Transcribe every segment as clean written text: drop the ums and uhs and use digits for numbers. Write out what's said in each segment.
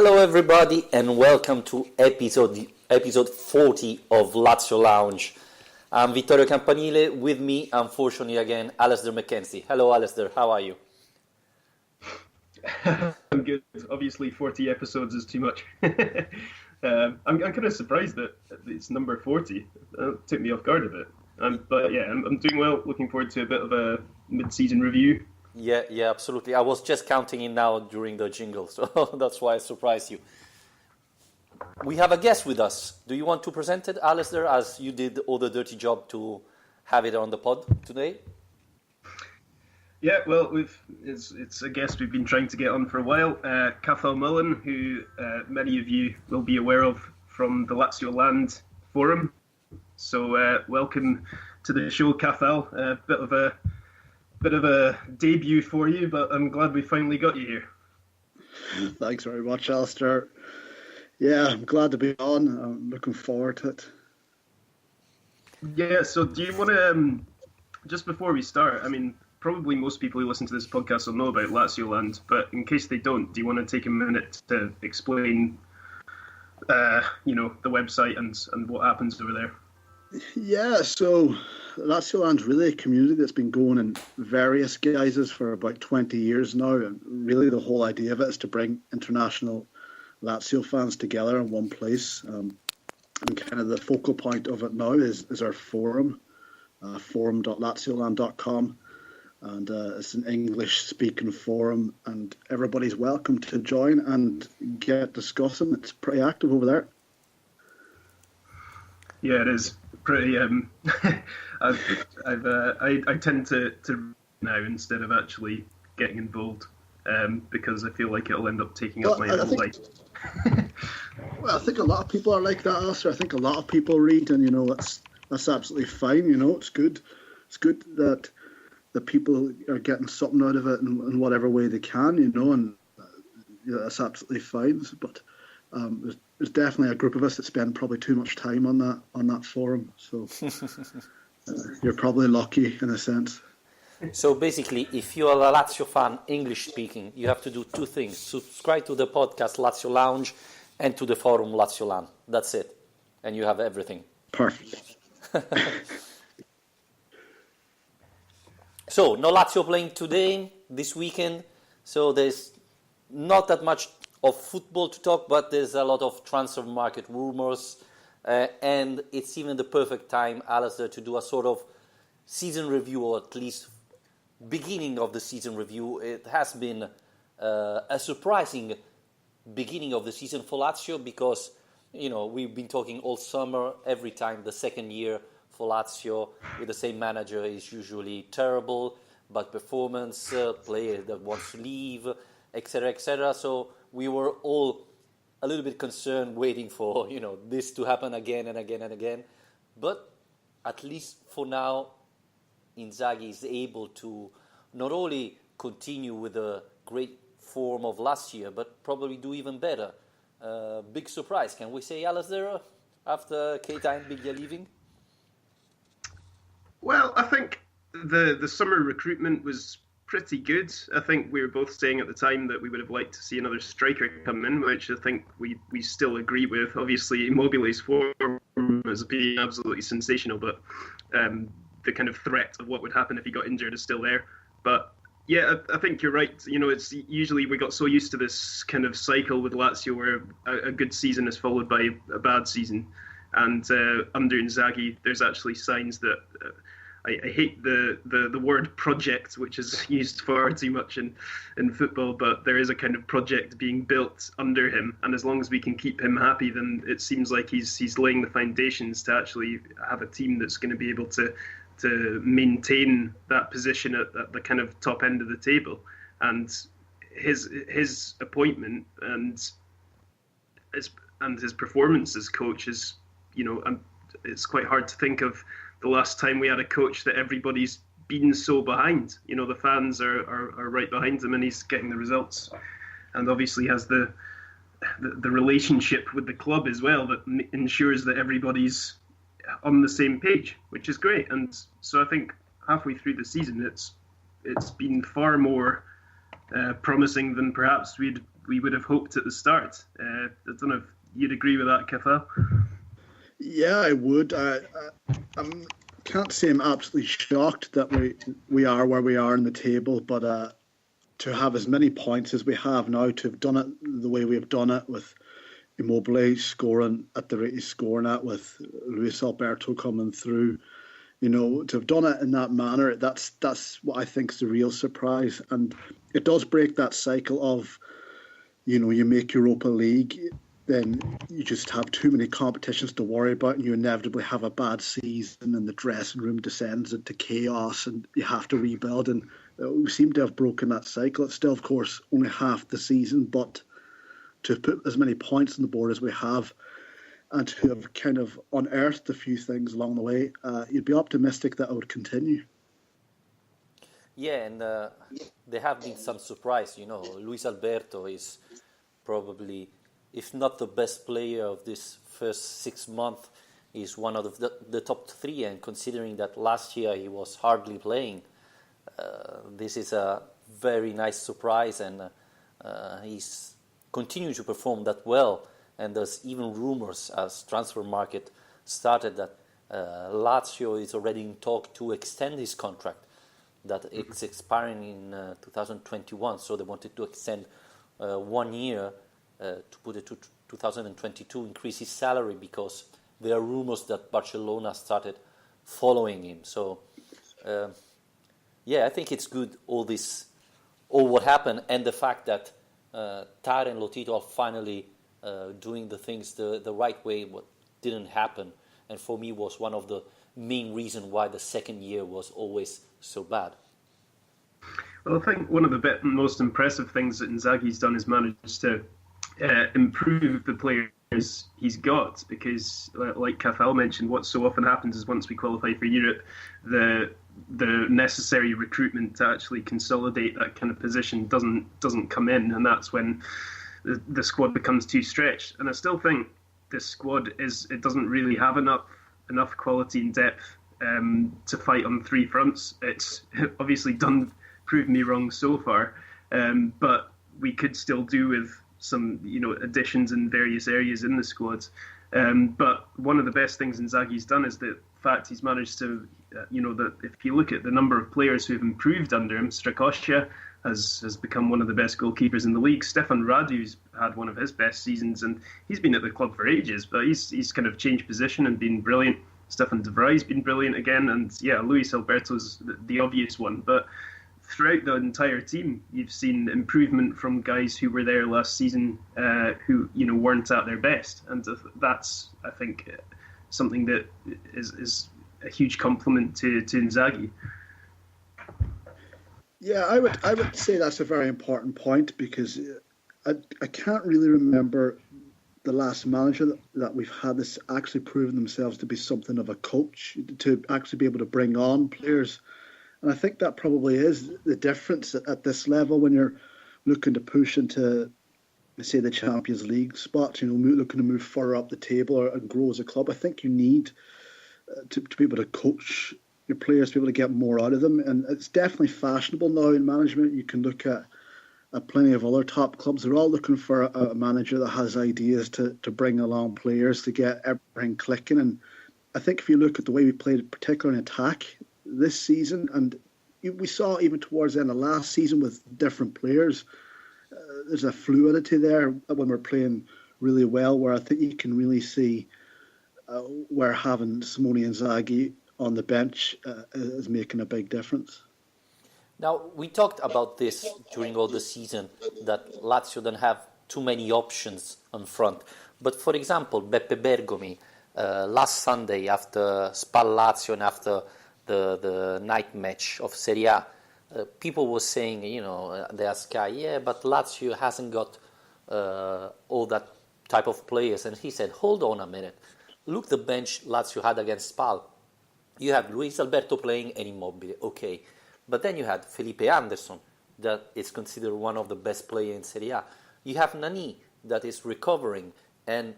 Hello everybody and welcome to episode 40 of Lazio Lounge. I'm Vittorio Campanile, with me unfortunately again Alasdair McKenzie. Hello Alasdair, how are you? I'm good. Obviously 40 episodes is too much. I'm kind of surprised that it's number 40. It took me off guard a bit. But yeah, I'm doing well, looking forward to a bit of a mid-season review. Yeah, absolutely. I was just counting in now during the jingle, so that's why I surprised you. We have a guest with us. Do you want to present it, Alasdair, as you did all the dirty job to have it on the pod today? Yeah, well, it's a guest we've been trying to get on for a while. Cathal Mullan, who many of you will be aware of from the Lazio Lounge forum. So welcome to the show, Cathal. Bit of a debut for you, but I'm glad we finally got you here. Thanks very much, Alasdair. Yeah, I'm glad to be on. I'm looking forward to it. Yeah, so do you want to, just before we start, I mean, probably most people who listen to this podcast will know about Lazio Lounge, but in case they don't, do you want to take a minute to explain, the website and what happens over there? Yeah, so Lazio Lounge is really a community that's been going in various guises for about 20 years now, and really the whole idea of it is to bring international Lazio fans together in one place. And kind of the focal point of it now is our forum, forum.lazioland.com. And it's an English-speaking forum, and everybody's welcome to join and get discussing. It's pretty active over there. Yeah, it is pretty. I tend to now instead of actually getting involved because I feel like it'll end up taking up my whole life. Well, I think a lot of people are like that, Alistair. I think a lot of people read, and that's absolutely fine. It's good. It's good that the people are getting something out of it in whatever way they can, and that's absolutely fine. But there's definitely a group of us that spend probably too much time on that forum. So you're probably lucky in a sense. So basically, if you are a Lazio fan, English speaking, you have to do two things: subscribe to the podcast Lazio Lounge and to the forum Lazio Land. That's it, and you have everything. Perfect. So, no Lazio playing this weekend, so there's not that much of football to talk, but there's a lot of transfer market rumors, and it's even the perfect time, Alasdair, to do a sort of season review, or at least beginning of the season review. It has been a surprising beginning of the season for Lazio because, we've been talking all summer, every time the second year for Lazio with the same manager is usually terrible, but performance, player that wants to leave, etc., etc. So we were all a little bit concerned, waiting for this to happen again and again and again. But at least for now, Inzaghi is able to not only continue with the great form of last year, but probably do even better. Big surprise, can we say, Alasdair, after Keita and Biglia leaving? Well, I think the summer recruitment was pretty good. I think we were both saying at the time that we would have liked to see another striker come in, which I think we still agree with. Obviously, Immobile's form has been absolutely sensational, but the kind of threat of what would happen if he got injured is still there. But yeah, I think you're right. It's usually we got so used to this kind of cycle with Lazio where a good season is followed by a bad season. And under Inzaghi, there's actually signs that I hate the word project, which is used far too much in football, but there is a kind of project being built under him. And as long as we can keep him happy, then it seems like he's laying the foundations to actually have a team that's going to be able to maintain that position at the kind of top end of the table. And his appointment and his performance as coach is, it's quite hard to think of the last time we had a coach that everybody's been so behind. The fans are right behind him, and he's getting the results. And obviously has the relationship with the club as well that ensures that everybody's on the same page, which is great. And so I think halfway through the season, it's been far more promising than perhaps we'd we would have hoped at the start. I don't know if you'd agree with that, Cathal. Yeah, I would. I can't say I'm absolutely shocked that we are where we are in the table, but to have as many points as we have now, to have done it the way we have done it, with Immobile scoring at the rate he's scoring at, with Luis Alberto coming through, to have done it in that manner, that's what I think is the real surprise. And it does break that cycle of, you make Europa League, then you just have too many competitions to worry about, and you inevitably have a bad season, and the dressing room descends into chaos, and you have to rebuild. And we seem to have broken that cycle. It's still, of course, only half the season, but to put as many points on the board as we have, and to have kind of unearthed a few things along the way, you'd be optimistic that it would continue. Yeah, and there have been some surprise. Luis Alberto is probably, if not the best player of this first 6 months, is one of the top three. And considering that last year he was hardly playing, this is a very nice surprise, and he's continued to perform that well. And there's even rumors, as transfer market started, that Lazio is already in talk to extend his contract, that it's expiring in 2021. So they wanted to extend 1 year to put it to 2022, increase his salary, because there are rumors that Barcelona started following him. So, I think it's good, all what happened, and the fact that Tar and Lotito are finally doing the things the right way, what didn't happen, and for me was one of the main reasons why the second year was always so bad. Well, I think one of the most impressive things that Inzaghi's done is managed to improve the players he's got, because like Cathal mentioned, what so often happens is once we qualify for Europe, the necessary recruitment to actually consolidate that kind of position doesn't come in, and that's when the squad becomes too stretched. And I still think this squad doesn't really have enough quality and depth to fight on three fronts. It's obviously proved me wrong so far, but we could still do with some additions in various areas in the squad. But one of the best things Inzaghi's done is the fact he's managed to, that if you look at the number of players who've improved under him, Strakosha has become one of the best goalkeepers in the league. Stefan Radu's had one of his best seasons, and he's been at the club for ages, but he's kind of changed position and been brilliant. Stefan de Vrij's been brilliant again, and Luis Alberto's the obvious one. But throughout the entire team, you've seen improvement from guys who were there last season, who weren't at their best, and that's, I think, something that is a huge compliment to Inzaghi. Yeah, I would say that's a very important point, because I can't really remember the last manager that we've had that's actually proven themselves to be something of a coach, to actually be able to bring on players. And I think that probably is the difference at this level when you're looking to push into, say, the Champions League spots, looking to move further up the table and grow as a club. I think you need to be able to coach your players, to be able to get more out of them. And it's definitely fashionable now in management. You can look at plenty of other top clubs. They're all looking for a manager that has ideas to bring along players to get everything clicking. And I think if you look at the way we played, particularly in attack this season, and we saw even towards the end of last season with different players, there's a fluidity there when we're playing really well, where I think you can really see where having Simone Inzaghi on the bench is making a big difference. Now, we talked about this during all the season, that Lazio don't have too many options on front. But for example, Beppe Bergomi, last Sunday after Spal Lazio and after the night match of Serie A, people were saying, they asked Sky, but Lazio hasn't got all that type of players. And he said, hold on a minute. Look the bench Lazio had against Spal. You have Luis Alberto playing and Immobile, okay. But then you had Felipe Anderson, that is considered one of the best players in Serie A. You have Nani, that is recovering and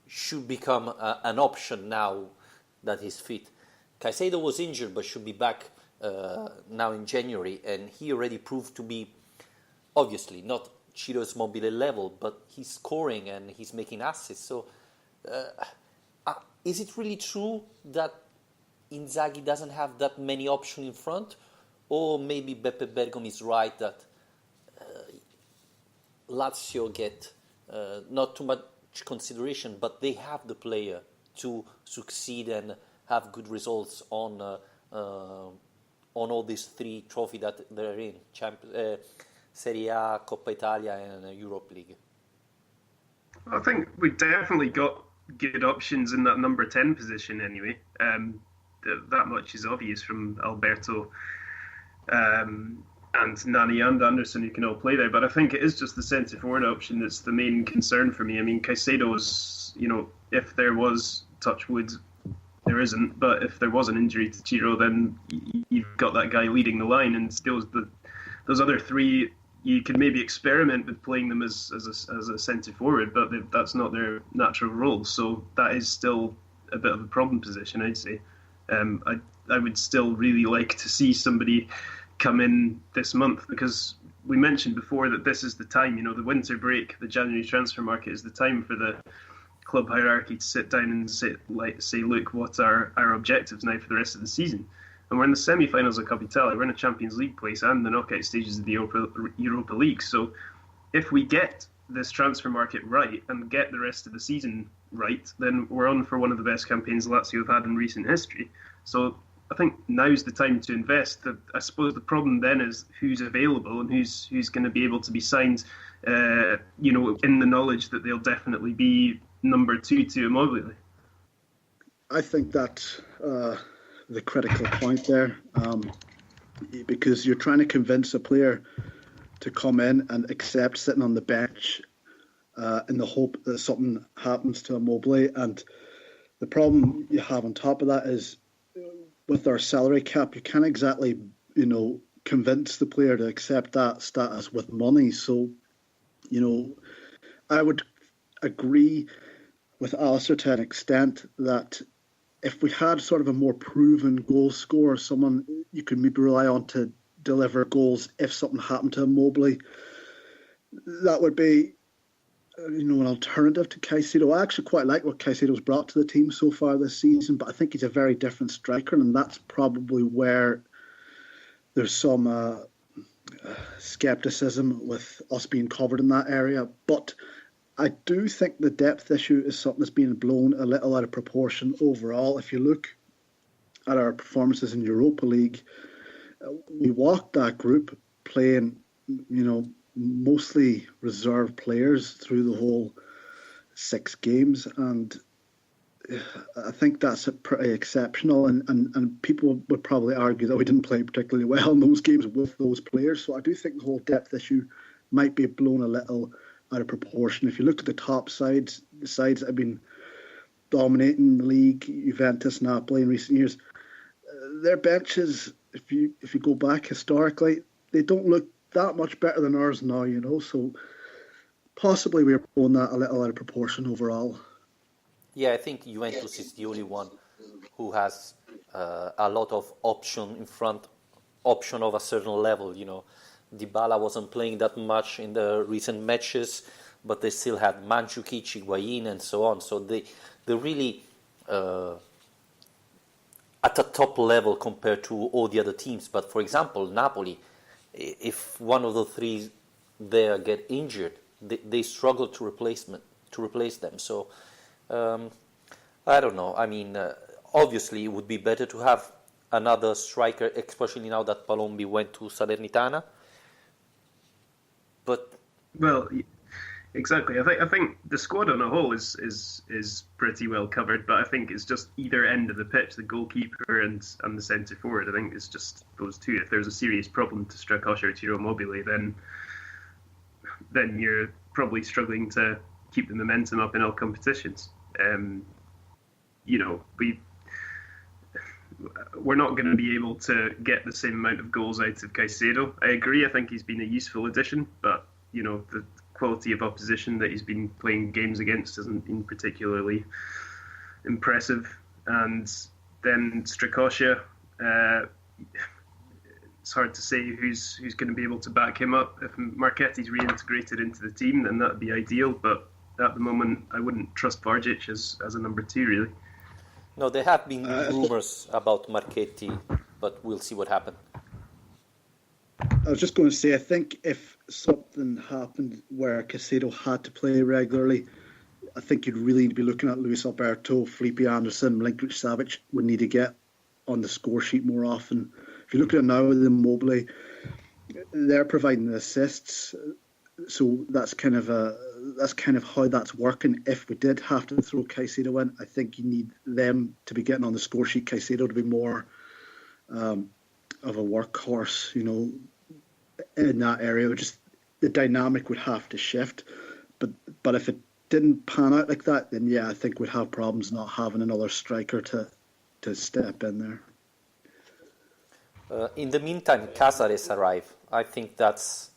should become an option now that he's fit. Caicedo was injured but should be back now in January, and he already proved to be, obviously, not Ciro Immobile level, but he's scoring and he's making assists. So, is it really true that Inzaghi doesn't have that many options in front, or maybe Beppe Bergomi is right that Lazio get not too much consideration, but they have the player to succeed and have good results on all these three trophies that they're in: Serie A, Coppa Italia, and Europe League. I think we definitely got good options in that number 10 position anyway. That much is obvious from Alberto and Nani and Anderson, who can all play there. But I think it is just the centre forward option that's the main concern for me. I mean, Caicedo's, if there was, touch wood, there isn't, but if there was an injury to Ciro, then you've got that guy leading the line, and those other three, you could maybe experiment with playing them as a centre forward, but that's not their natural role. So that is still a bit of a problem position, I'd say. I would still really like to see somebody come in this month, because we mentioned before that this is the time, the winter break, the January transfer market is the time for the club hierarchy to sit down and say, look, what are our objectives now for the rest of the season? And we're in the semi-finals of Coppa Italia, we're in a Champions League place and the knockout stages of the Europa League. So if we get this transfer market right and get the rest of the season right, then we're on for one of the best campaigns Lazio have had in recent history. So I think now's the time to invest. I suppose the problem then is who's available and who's going to be able to be signed, in the knowledge that they'll definitely be number 2 to Immobile. I think that's the critical point there, because you're trying to convince a player to come in and accept sitting on the bench in the hope that something happens to Immobile. And the problem you have on top of that is, with our salary cap, you can't exactly, convince the player to accept that status with money. So, I would agree with Alistair to an extent that if we had sort of a more proven goal scorer, someone you could maybe rely on to deliver goals if something happened to Immobile, that would be, an alternative to Caicedo. I actually quite like what Caicedo's brought to the team so far this season, but I think he's a very different striker, and that's probably where there's some scepticism with us being covered in that area. But I do think the depth issue is something that's being blown a little out of proportion overall. If you look at our performances in Europa League, we walked that group playing, mostly reserve players through the whole 6 games, and I think that's pretty exceptional, and people would probably argue that we didn't play particularly well in those games with those players. So I do think the whole depth issue might be blown a little out of proportion. If you look at the top sides, the sides that have been dominating the league, Juventus, Napoli in recent years, their benches, if you go back historically, they don't look that much better than ours now, so possibly we're blowing that a little out of proportion overall. Yeah, I think Juventus is the only one who has a lot of option in front, option of a certain level. Dybala wasn't playing that much in the recent matches, but they still had Mandzukic, Higuain, and so on. So they're really at a top level compared to all the other teams. But for example, Napoli, if one of the three there get injured, they struggle to replace them. So I don't know. I mean, obviously it would be better to have another striker, especially now that Palombi went to Salernitana. But exactly. I think the squad on a whole is pretty well covered, but I think it's just either end of the pitch, the goalkeeper and the centre forward. I think it's just those two. If there's a serious problem to Strakosha or Ciro Immobile, then you're probably struggling to keep the momentum up in all competitions. We're not going to be able to get the same amount of goals out of Caicedo. I agree. I think he's been a useful addition, but the quality of opposition that he's been playing games against hasn't been particularly impressive. And then Strakosha, it's hard to say who's going to be able to back him up. If Marchetti's reintegrated into the team, then that'd be ideal. But at the moment, I wouldn't trust Vargic as a number 2, really. No, there have been rumours about Marchetti, but we'll see what happens. I was just going to say, I think if something happened where Caicedo had to play regularly, I think you'd really be looking at Luis Alberto, Felipe Anderson, Milinkovic-Savic would need to get on the score sheet more often. If you look at it now with Immobile, they're providing the assists, so that's kind of how that's working. If we did have to throw Caicedo in, I think you need them to be getting on the score sheet. Caicedo to be more of a workhorse, in that area. Just the dynamic would have to shift. But if it didn't pan out like that, then yeah, I think we'd have problems not having another striker to step in there. In the meantime, Casares arrived. I think that's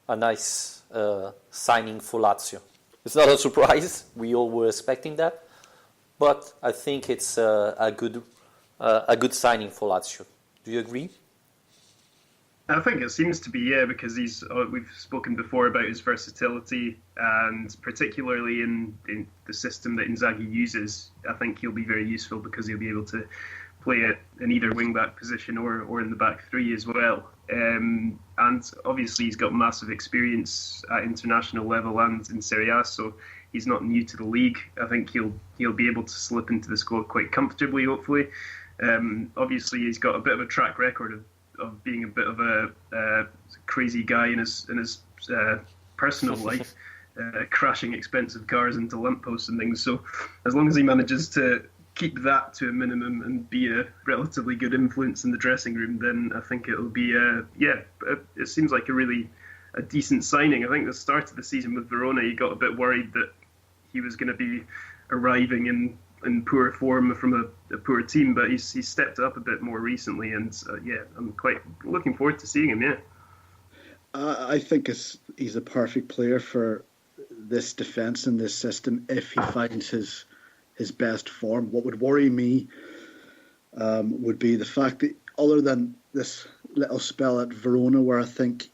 a nice signing for Lazio. It's not a surprise. We all were expecting that, but I think it's a good signing for Lazio. Do you agree? I think it seems to be, yeah, because we've spoken before about his versatility, and particularly in the system that Inzaghi uses, I think he'll be very useful because he'll be able to play it in either wing-back position or in the back 3 as well. And obviously he's got massive experience at international level and in Serie A, so he's not new to the league. I think he'll be able to slip into the squad quite comfortably, hopefully. Obviously he's got a bit of a track record of being a bit of a crazy guy in his personal life, crashing expensive cars into lampposts and things. So as long as he manages to keep that to a minimum and be a relatively good influence in the dressing room, then I think it'll be it seems like a decent signing. I think the start of the season with Verona, you got a bit worried that he was going to be arriving in poor form from a poor team, but he's stepped up a bit more recently, and I'm quite looking forward to seeing him. I think he's a perfect player for this defence and this system if he finds his best form. What would worry me would be the fact that, other than this little spell at Verona, where I think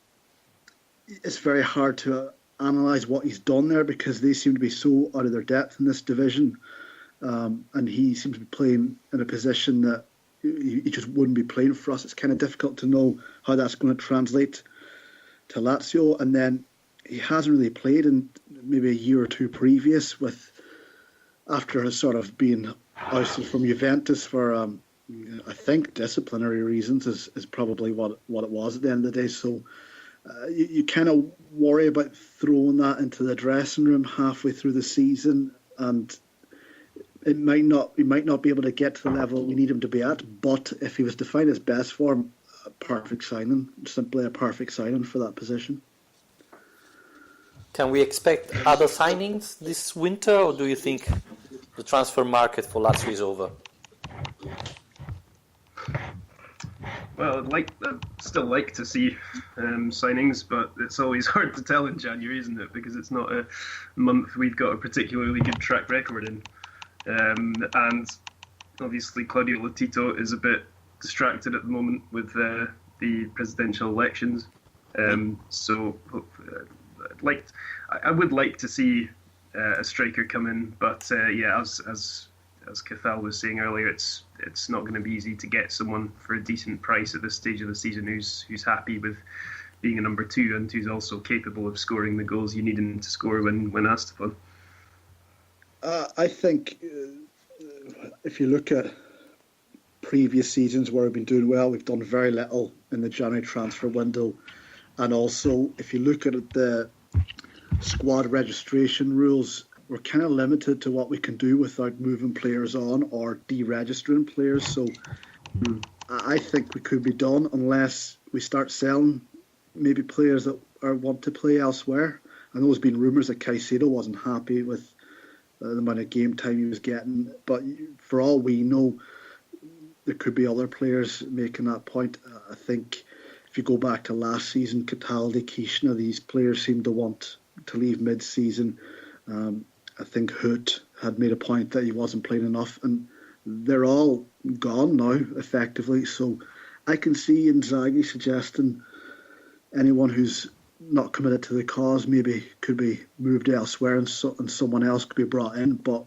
it's very hard to analyse what he's done there because they seem to be so out of their depth in this division. And he seems to be playing in a position that he just wouldn't be playing for us. It's kind of difficult to know how that's going to translate to Lazio. And then he hasn't really played in maybe a year or two previous, after his sort of being ousted from Juventus for, I think, disciplinary reasons is probably what it was at the end of the day. So you kind of worry about throwing that into the dressing room halfway through the season, and he might not be able to get to the level we need him to be at, but if he was to find his best form, simply a perfect signing for that position. Can we expect other signings this winter, or do you think the transfer market for Lazio is over? Well, I'd still like to see signings, but it's always hard to tell in January, isn't it? Because it's not a month we've got a particularly good track record in. And obviously Claudio Lotito is a bit distracted at the moment with the presidential elections. So I would like to see a striker come in, but as Cathal was saying earlier, it's not going to be easy to get someone for a decent price at this stage of the season who's happy with being a number 2 and who's also capable of scoring the goals you need him to score when asked upon. I think if you look at previous seasons where we've been doing well, we've done very little in the January transfer window. And also, if you look at the squad registration rules, we're kind of limited to what we can do without moving players on or deregistering players. So I think we could be done unless we start selling maybe players that want to play elsewhere. I know there's been rumours that Caicedo wasn't happy with the amount of game time he was getting, but for all we know, there could be other players making that point. I think if you go back to last season, Cathal, Kishna, these players seemed to want to leave mid-season. I think Hoot had made a point that he wasn't playing enough, and they're all gone now, effectively. So I can see Inzaghi suggesting anyone who's not committed to the cause maybe could be moved elsewhere and someone else could be brought in. But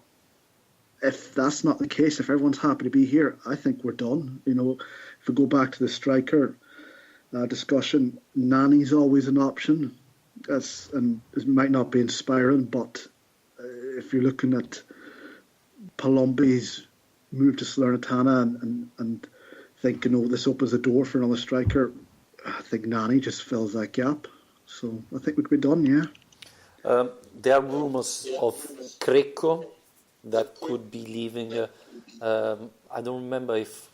if that's not the case, if everyone's happy to be here, I think we're done. If we go back to the striker discussion, Nani's always an option. And it might not be inspiring, but if you're looking at Palombi's move to Salernitana and thinking, this opens the door for another striker, I think Nani just fills that gap. So I think we could be done, yeah. There are rumours of Crecco that could be leaving. I don't remember if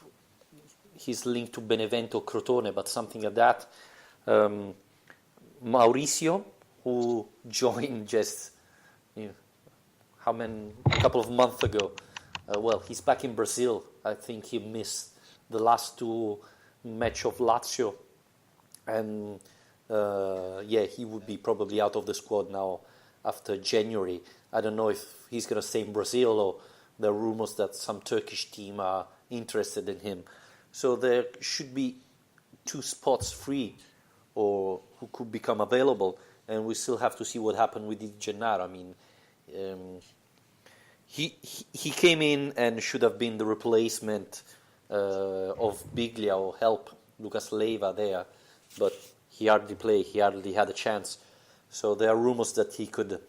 he's linked to Benevento Crotone, but something like that. Mauricio, who joined just a couple of months ago. He's back in Brazil. I think he missed the last two matches of Lazio. And he would be probably out of the squad now after January. I don't know if he's going to stay in Brazil, or there are rumors that some Turkish team are interested in him. So there should be 2 spots free or who could become available, and we still have to see what happened with Di Gennaro. I mean, he came in and should have been the replacement of Biglia or help Lucas Leiva there, but he hardly played, he hardly had a chance. So there are rumors that he could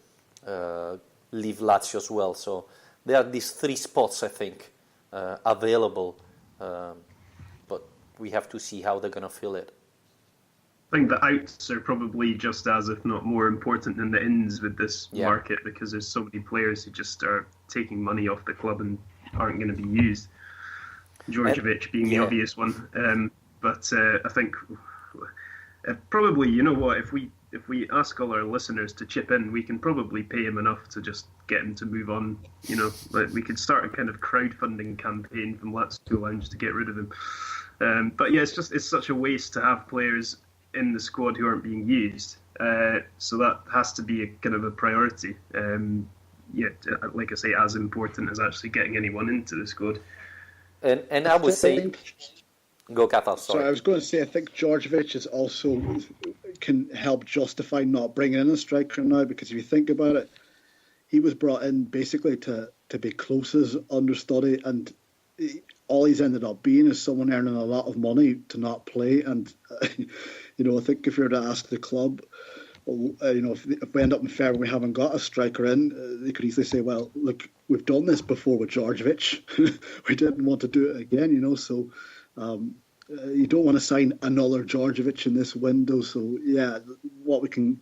leave Lazio as well. So there are these 3 spots, I think, available, but we have to see how they're going to fill it. I think the outs are probably just as, if not more important than the ins with this market, because there's so many players who just are taking money off the club and aren't going to be used. Djordjevic being the obvious one. But I think probably, if we ask all our listeners to chip in, we can probably pay him enough to just get him to move on. We could start a kind of crowdfunding campaign from Lazio Lounge to get rid of him. But yeah, it's such a waste to have players in the squad who aren't being used. So that has to be a kind of a priority. Like I say, as important as actually getting anyone into the squad. And I would say, go Cathal. Sorry, I was going to say, I think Djordjevic is also can help justify not bringing in a striker now, because if you think about it, he was brought in basically to be Klose's understudy, and all he's ended up being is someone earning a lot of money to not play. And I think if you were to ask the club, if we end up in February and we haven't got a striker in, they could easily say, well, look, we've done this before with Djordjevic. We didn't want to do it again, so you don't want to sign another Djordjevic in this window. So yeah, what we can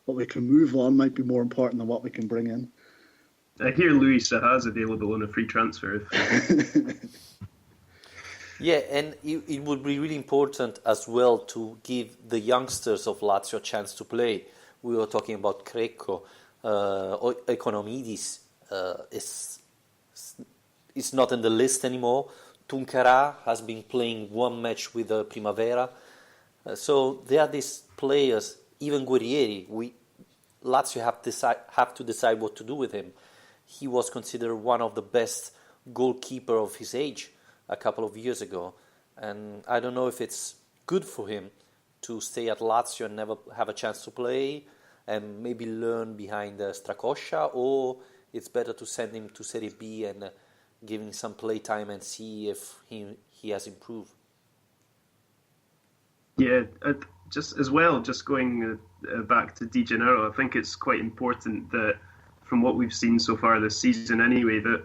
move on might be more important than what we can bring in. I hear Luis Saha's available on a free transfer. Yeah, and it would be really important as well to give the youngsters of Lazio a chance to play. We were talking about Crecco, Economidis is not in the list anymore. Tuncara has been playing 1 match with Primavera. So there are these players, even Guerrieri. Lazio have to decide what to do with him. He was considered one of the best goalkeeper of his age a couple of years ago, and I don't know if it's good for him to stay at Lazio and never have a chance to play and maybe learn behind Strakosha, or it's better to send him to Serie B and give him some play time and see if he has improved. Yeah, just going back to Di Gennaro, I think it's quite important that from what we've seen so far this season anyway, that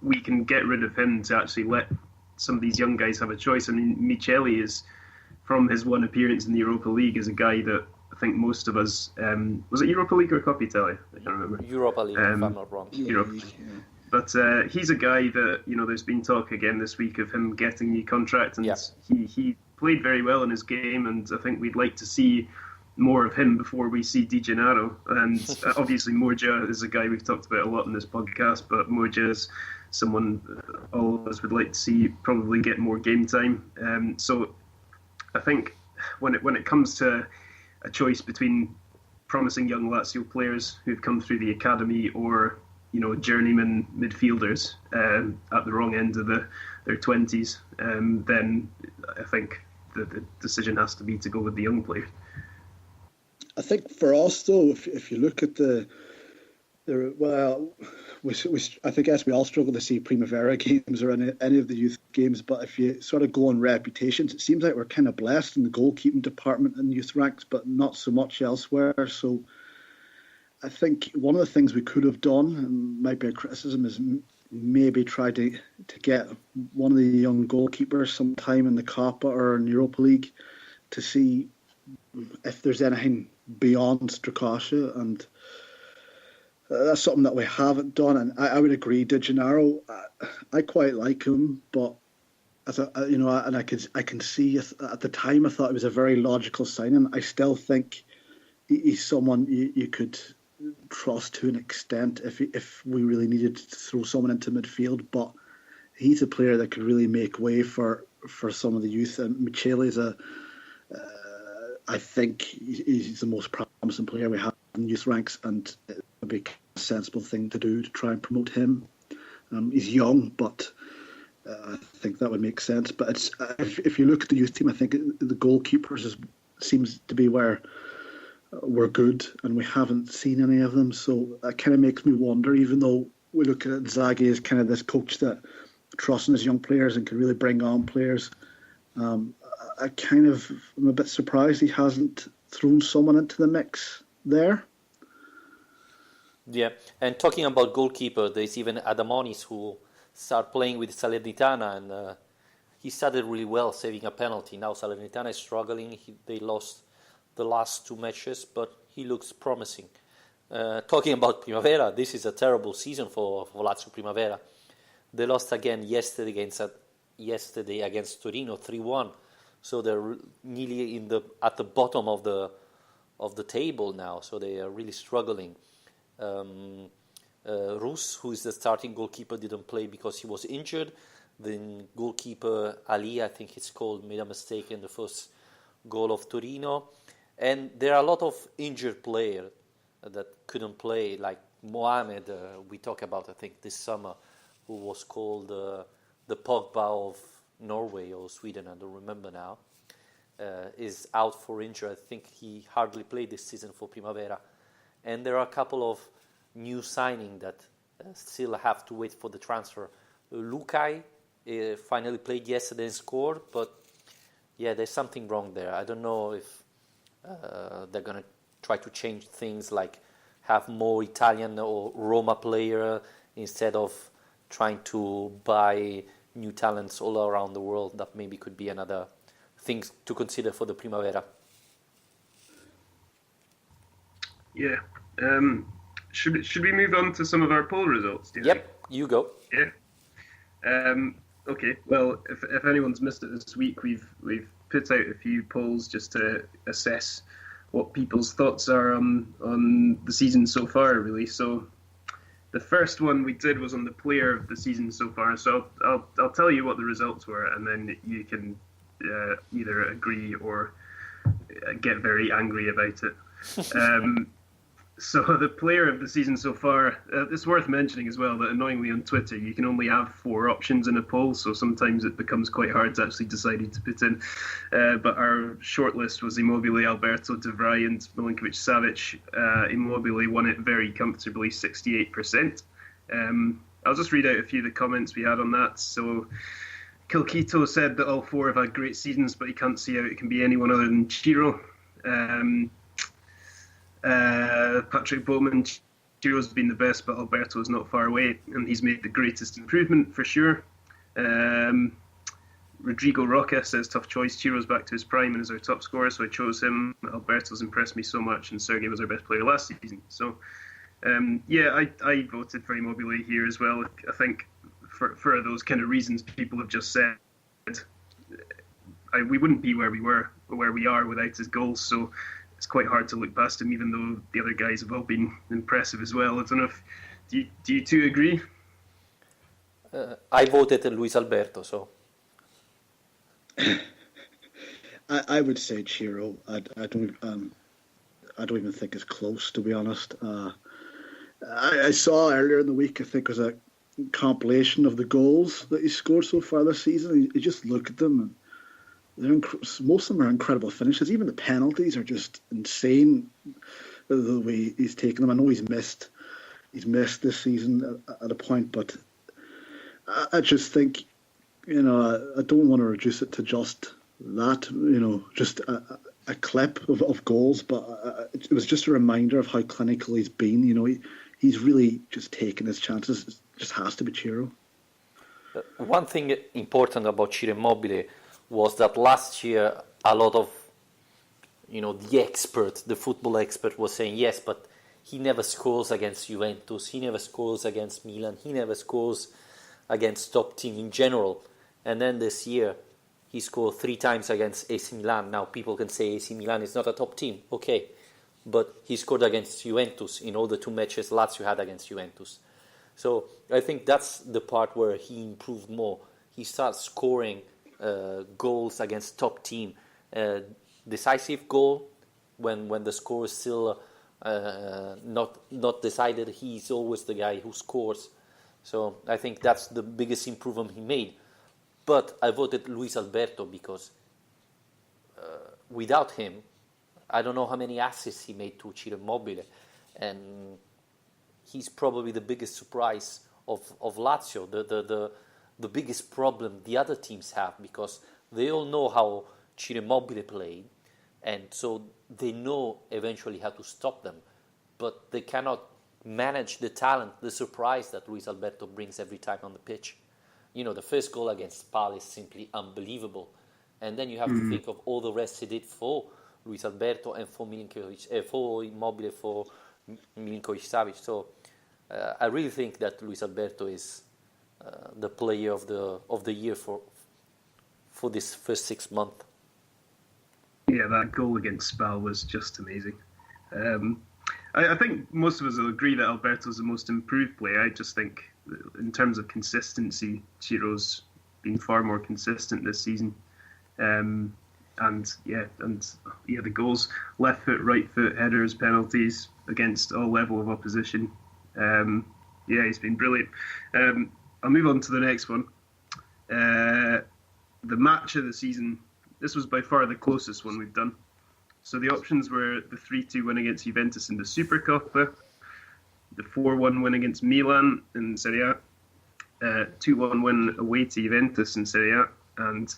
we can get rid of him to actually let some of these young guys have a choice. I mean, Micheli is, from his 1 appearance in the Europa League, is a guy that I think most of us... was it Europa League or Coppa Italia? I can't remember. Europa League, if I'm not wrong. Europa League. Yeah. But he's a guy that, there's been talk again this week of him getting a new contract, and he played very well in his game, and I think we'd like to see more of him before we see Di Gennaro. And obviously Morja is a guy we've talked about a lot in this podcast, but Morja is someone all of us would like to see probably get more game time. So I think when it comes to a choice between promising young Lazio players who've come through the academy or journeyman midfielders at the wrong end of their 20s, then I think the decision has to be to go with the young players. I think for us though, if you look at I think as we all struggle to see Primavera games or any of the youth games, but if you sort of go on reputations, it seems like we're kind of blessed in the goalkeeping department in youth ranks, but not so much elsewhere. So I think one of the things we could have done, and might be a criticism, is maybe try to get one of the young goalkeepers some time in the Copa or in Europa League to see if there's anything beyond Strakosha, and that's something that we haven't done. And I would agree, De Gennaro, I quite like him, but and I can see at the time I thought it was a very logical signing. I still think he's someone you could trust to an extent if we really needed to throw someone into midfield, but he's a player that could really make way for some of the youth. And Michele is I think he's the most promising player we have in youth ranks, and it would be a sensible thing to do to try and promote him. He's young, but I think that would make sense. But it's if you look at the youth team, I think the goalkeepers seems to be where we're good, and we haven't seen any of them. So that kind of makes me wonder, even though we look at Inzaghi as kind of this coach that trusts in his young players and can really bring on players, I'm a bit surprised he hasn't thrown someone into the mix there. Yeah, and talking about goalkeeper, there's even Adamonis who started playing with Salernitana, and he started really well, saving a penalty. Now Salernitana is struggling. They lost the last two matches, but he looks promising. Talking about Primavera, this is a terrible season for Lazio Primavera. They lost again yesterday against Torino 3-1. So they're nearly at the bottom of the table now. So they are really struggling. Rus, who is the starting goalkeeper, didn't play because he was injured. Then goalkeeper Ali, I think it's called, made a mistake in the first goal of Torino. And there are a lot of injured players that couldn't play, like Mohamed, we talked about, I think, this summer, who was called the Pogba of Norway or Sweden, I don't remember now, is out for injury. I think he hardly played this season for Primavera. And there are a couple of new signings that still have to wait for the transfer. Lukai finally played yesterday and scored, but yeah, there's something wrong there. I don't know if they're going to try to change things, like have more Italian or Roma player instead of trying to buy new talents all around the world. That maybe could be another thing to consider for the Primavera. Yeah. Should we move on to some of our poll results? Do you think? You go. Yeah. Okay. Well, if anyone's missed it this week, we've put out a few polls just to assess what people's thoughts are on the season so far, really. So the first one we did was on the player of the season so far. So I'll tell you what the results were, and then you can either agree or get very angry about it. So the player of the season so far, it's worth mentioning as well that annoyingly on Twitter you can only have 4 options in a poll, so sometimes it becomes quite hard to actually decide who to put in. But our shortlist was Immobile, Alberto, De Vrij and Milinkovic-Savic. Immobile won it very comfortably, 68%. I'll just read out a few of the comments we had on that. So Kilkito said that all 4 have had great seasons, but he can't see how it can be anyone other than Ciro. Patrick Bowman, Ciro's been the best, but Alberto is not far away, and he's made the greatest improvement for sure. Rodrigo Roca says, tough choice, Ciro's back to his prime and is our top scorer, so I chose him. Alberto's impressed me so much, and Sergei was our best player last season. So, I voted for Immobile here as well. I think for those kind of reasons people have just said, we wouldn't be where we are without his goals, so it's quite hard to look past him, even though the other guys have all been impressive as well. I don't know if do you two agree? I voted Luis Alberto, so I would say Ciro. I don't even think it's close, to be honest. I saw earlier in the week, I think it was a compilation of the goals that he scored so far this season. You just look at them, and most of them are incredible finishes. Even the penalties are just insane, the way he's taken them. I know he's missed this season at a point, but I just think, I don't want to reduce it to just that, just a clip of goals, but it was just a reminder of how clinical he's been. He's really just taken his chances. It just has to be Ciro. One thing important about Ciro Immobile was that last year a lot of, the football expert was saying, yes, but he never scores against Juventus, he never scores against Milan, he never scores against top team in general. And then this year, he scored 3 times against AC Milan. Now people can say AC Milan is not a top team, okay, but he scored against Juventus in all the 2 matches Lazio had against Juventus. So I think that's the part where he improved more. He starts scoring goals against top team. Decisive goal when the score is still not decided. He's always the guy who scores. So I think that's the biggest improvement he made. But I voted Luis Alberto because without him, I don't know how many assists he made to Ciro Immobile, and he's probably the biggest surprise of Lazio, the biggest problem the other teams have, because they all know how Ciro Immobile played, and so they know eventually how to stop them, but they cannot manage the talent, the surprise that Luis Alberto brings every time on the pitch. The first goal against Spal is simply unbelievable, and then you have to think of all the rest he did for Luis Alberto and for Immobile, for Milinkovic-Savic. So I really think that Luis Alberto is the player of the year for this first 6 months. Yeah, that goal against Spal was just amazing. I think most of us will agree that Alberto's the most improved player. I just think in terms of consistency, Ciro's been far more consistent this season. And the goals, left foot, right foot, headers, penalties against all level of opposition. He's been brilliant. I'll move on to the next one. The match of the season. This was by far the closest one we've done. So the options were the 3-2 win against Juventus in the Supercoppa, the 4-1 win against Milan in Serie A, 2-1 win away to Juventus in Serie A, and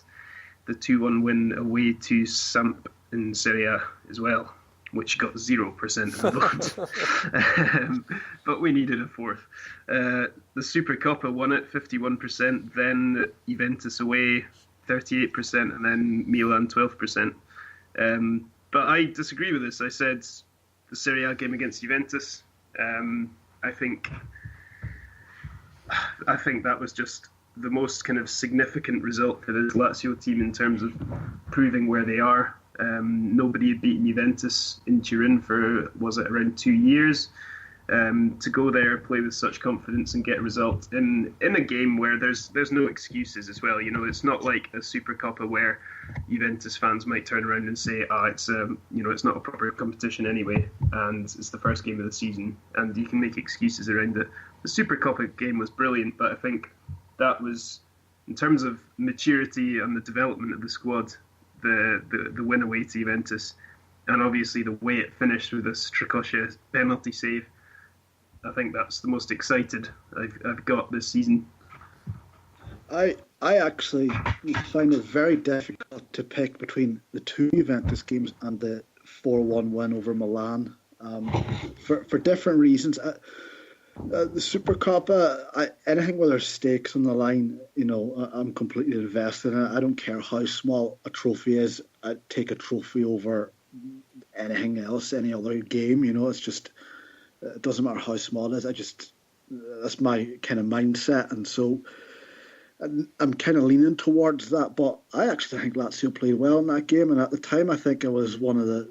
the 2-1 win away to Samp in Serie A as well, which got 0% of the vote. But we needed a fourth. The Supercoppa won it 51%, then Juventus away 38%, and then Milan 12%. But I disagree with this. I said the Serie A game against Juventus. I think that was just the most kind of significant result for this Lazio team in terms of proving where they are. Nobody had beaten Juventus in Turin for, was it around 2 years? To go there, play with such confidence and get a result in a game where there's no excuses as well. It's not like a Supercoppa where Juventus fans might turn around and say, it's not a proper competition anyway, and it's the first game of the season, and you can make excuses around it. The Supercoppa game was brilliant, but I think that was, in terms of maturity and the development of the squad, the win away to Juventus, and obviously the way it finished with a Strakosha penalty save. I think that's the most excited I've got this season. I actually find it very difficult to pick between the 2 Juventus games and the 4-1 win over Milan for different reasons. The Supercoppa, anything where there's stakes on the line, I'm completely invested in it. I don't care how small a trophy is. I'd take a trophy over anything else, any other game. It's just, it doesn't matter how small it is. That's my kind of mindset, and so I'm kind of leaning towards that. But I actually think Lazio played well in that game, and at the time I think I was one of the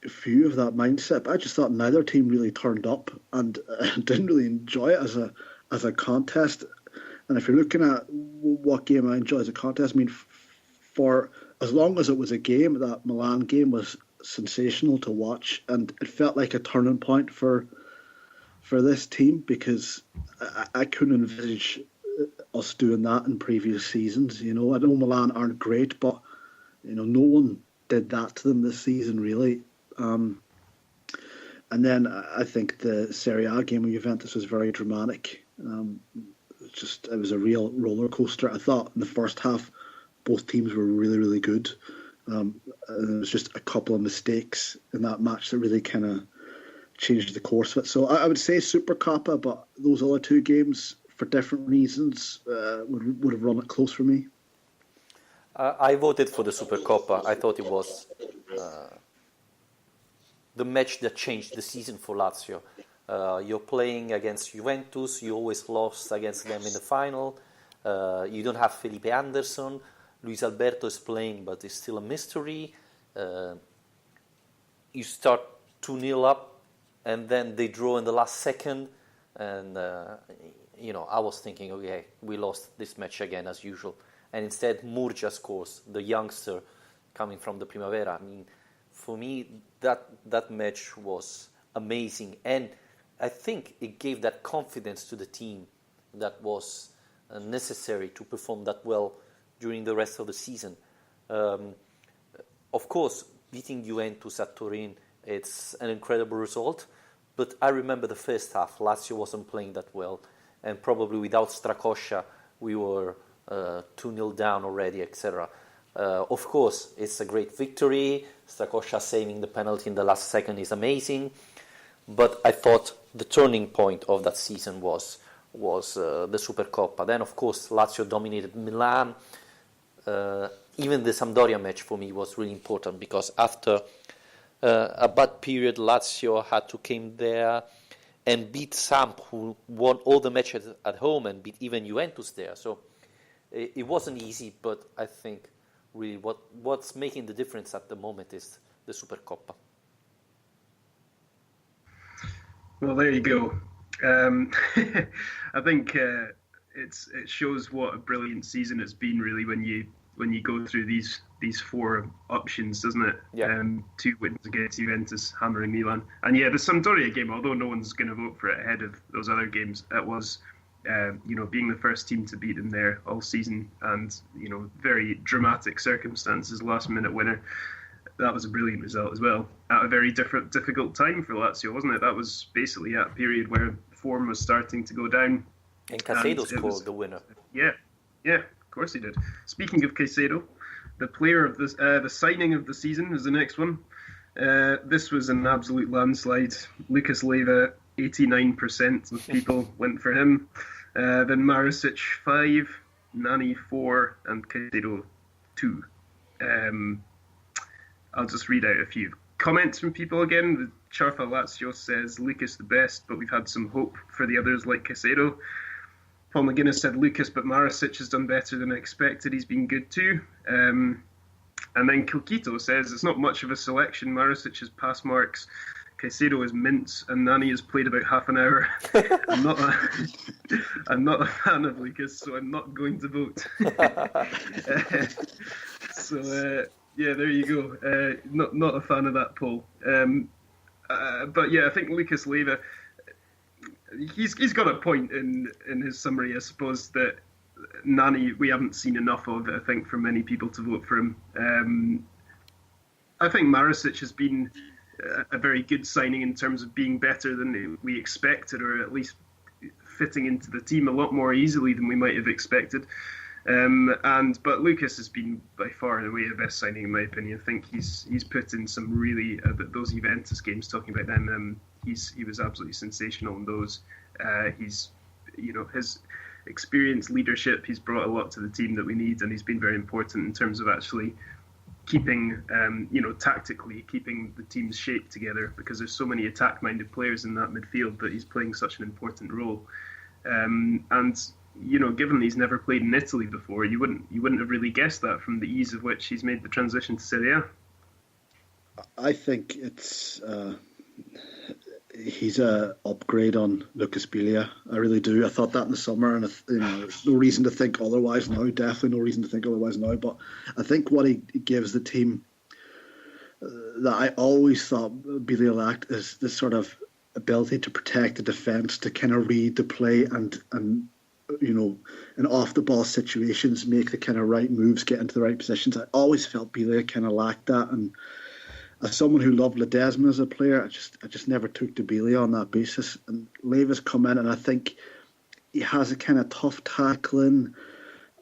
few of that mindset. But I just thought neither team really turned up, and didn't really enjoy it as a contest. And if you're looking at what game I enjoy as a contest, I mean, for as long as it was a game, that Milan game was sensational to watch, and it felt like a turning point for for this team because I couldn't envisage us doing that in previous seasons. You know, I know Mullan aren't great, but you know, no one did that to them this season, really. And then I think the Serie A game with Juventus was very dramatic. It was a real roller coaster. I thought in the first half, both teams were really, really good. And there was just a couple of mistakes in that match that really kind of changed the course of it. So I would say Supercoppa, but those other two games, for different reasons, would have run it close for me. I voted for the Supercoppa. I thought it was the match that changed the season for Lazio. You're playing against Juventus. You always lost against them in the final. You don't have Felipe Anderson. Luis Alberto is playing, but it's still a mystery. You start 2-0 up, and then they draw in the last second. And, I was thinking, okay, we lost this match again as usual. And instead, Murgia scores, the youngster coming from the Primavera. I mean, for me, that match was amazing. And I think it gave that confidence to the team that was necessary to perform that well during the rest of the season. Of course, beating Juventus at Turin, it's an incredible result. But I remember the first half, Lazio wasn't playing that well. And probably without Strakosha, we were 2-0 down already, etc. Of course, it's a great victory. Strakosha saving the penalty in the last second is amazing. But I thought the turning point of that season was the Supercoppa. Then, of course, Lazio dominated Milan. Even the Sampdoria match for me was really important because after a bad period, Lazio had to come there and beat Samp, who won all the matches at home and beat even Juventus there. So it wasn't easy, but I think really what's making the difference at the moment is the Supercoppa. Well, there you go. I think it shows what a brilliant season it's been, really, when you go through these four options, doesn't it? Yeah. 2 wins against Juventus, hammering Milan, and yeah, the Sampdoria game. Although no one's going to vote for it ahead of those other games, it was, being the first team to beat them there all season, and very dramatic circumstances, last minute winner. That was a brilliant result as well, at a very difficult time for Lazio, wasn't it? That was basically at a period where form was starting to go down. And Caicedo scored the winner. Yeah, of course he did. Speaking of Caicedo, the player of this, the signing of the season is the next one. This was an absolute landslide. Lucas Leiva, 89% of people went for him. Then Marisic 5, Nani 4, and Caicedo 2. I'll just read out a few comments from people again. Charfa Lazio says Lucas the best, but we've had some hope for the others like Caicedo. Paul McGuinness said Lucas, but Marisic has done better than expected. He's been good too. And then Kilkito says it's not much of a selection. Marisic has pass marks, Caicedo is mince, and Nani has played about half an hour. I'm not a fan of Lucas, so I'm not going to vote. Yeah, there you go. Not a fan of that poll. But yeah, I think Lucas Leiva, he's got a point in his summary, I suppose, that Nani we haven't seen enough of, I think, for many people to vote for him. I think Marisic has been a very good signing in terms of being better than we expected, or at least fitting into the team a lot more easily than we might have expected. But Lucas has been by far and away the best signing in my opinion. I think he's put in some really those Juventus games, talking about them. He was absolutely sensational in those. He's his experience, leadership. He's brought a lot to the team that we need, and he's been very important in terms of actually keeping tactically keeping the team's shape together, because there's so many attack-minded players in that midfield that he's playing such an important role. Given he's never played in Italy before, you wouldn't have really guessed that from the ease of which he's made the transition to Serie A. I think he's a upgrade on Lucas Biglia. I really do. I thought that in the summer, and there's no reason to think otherwise now. Definitely no reason to think otherwise now. But I think what he gives the team that I always thought Biglia lacked is this sort of ability to protect the defence, to kind of read the play and in off the ball situations, make the kind of right moves, get into the right positions. I always felt Biglia kind of lacked that, and as someone who loved Ledesma as a player, I just never took to Biglia on that basis. And Leiva's come in, and I think he has a kind of tough tackling,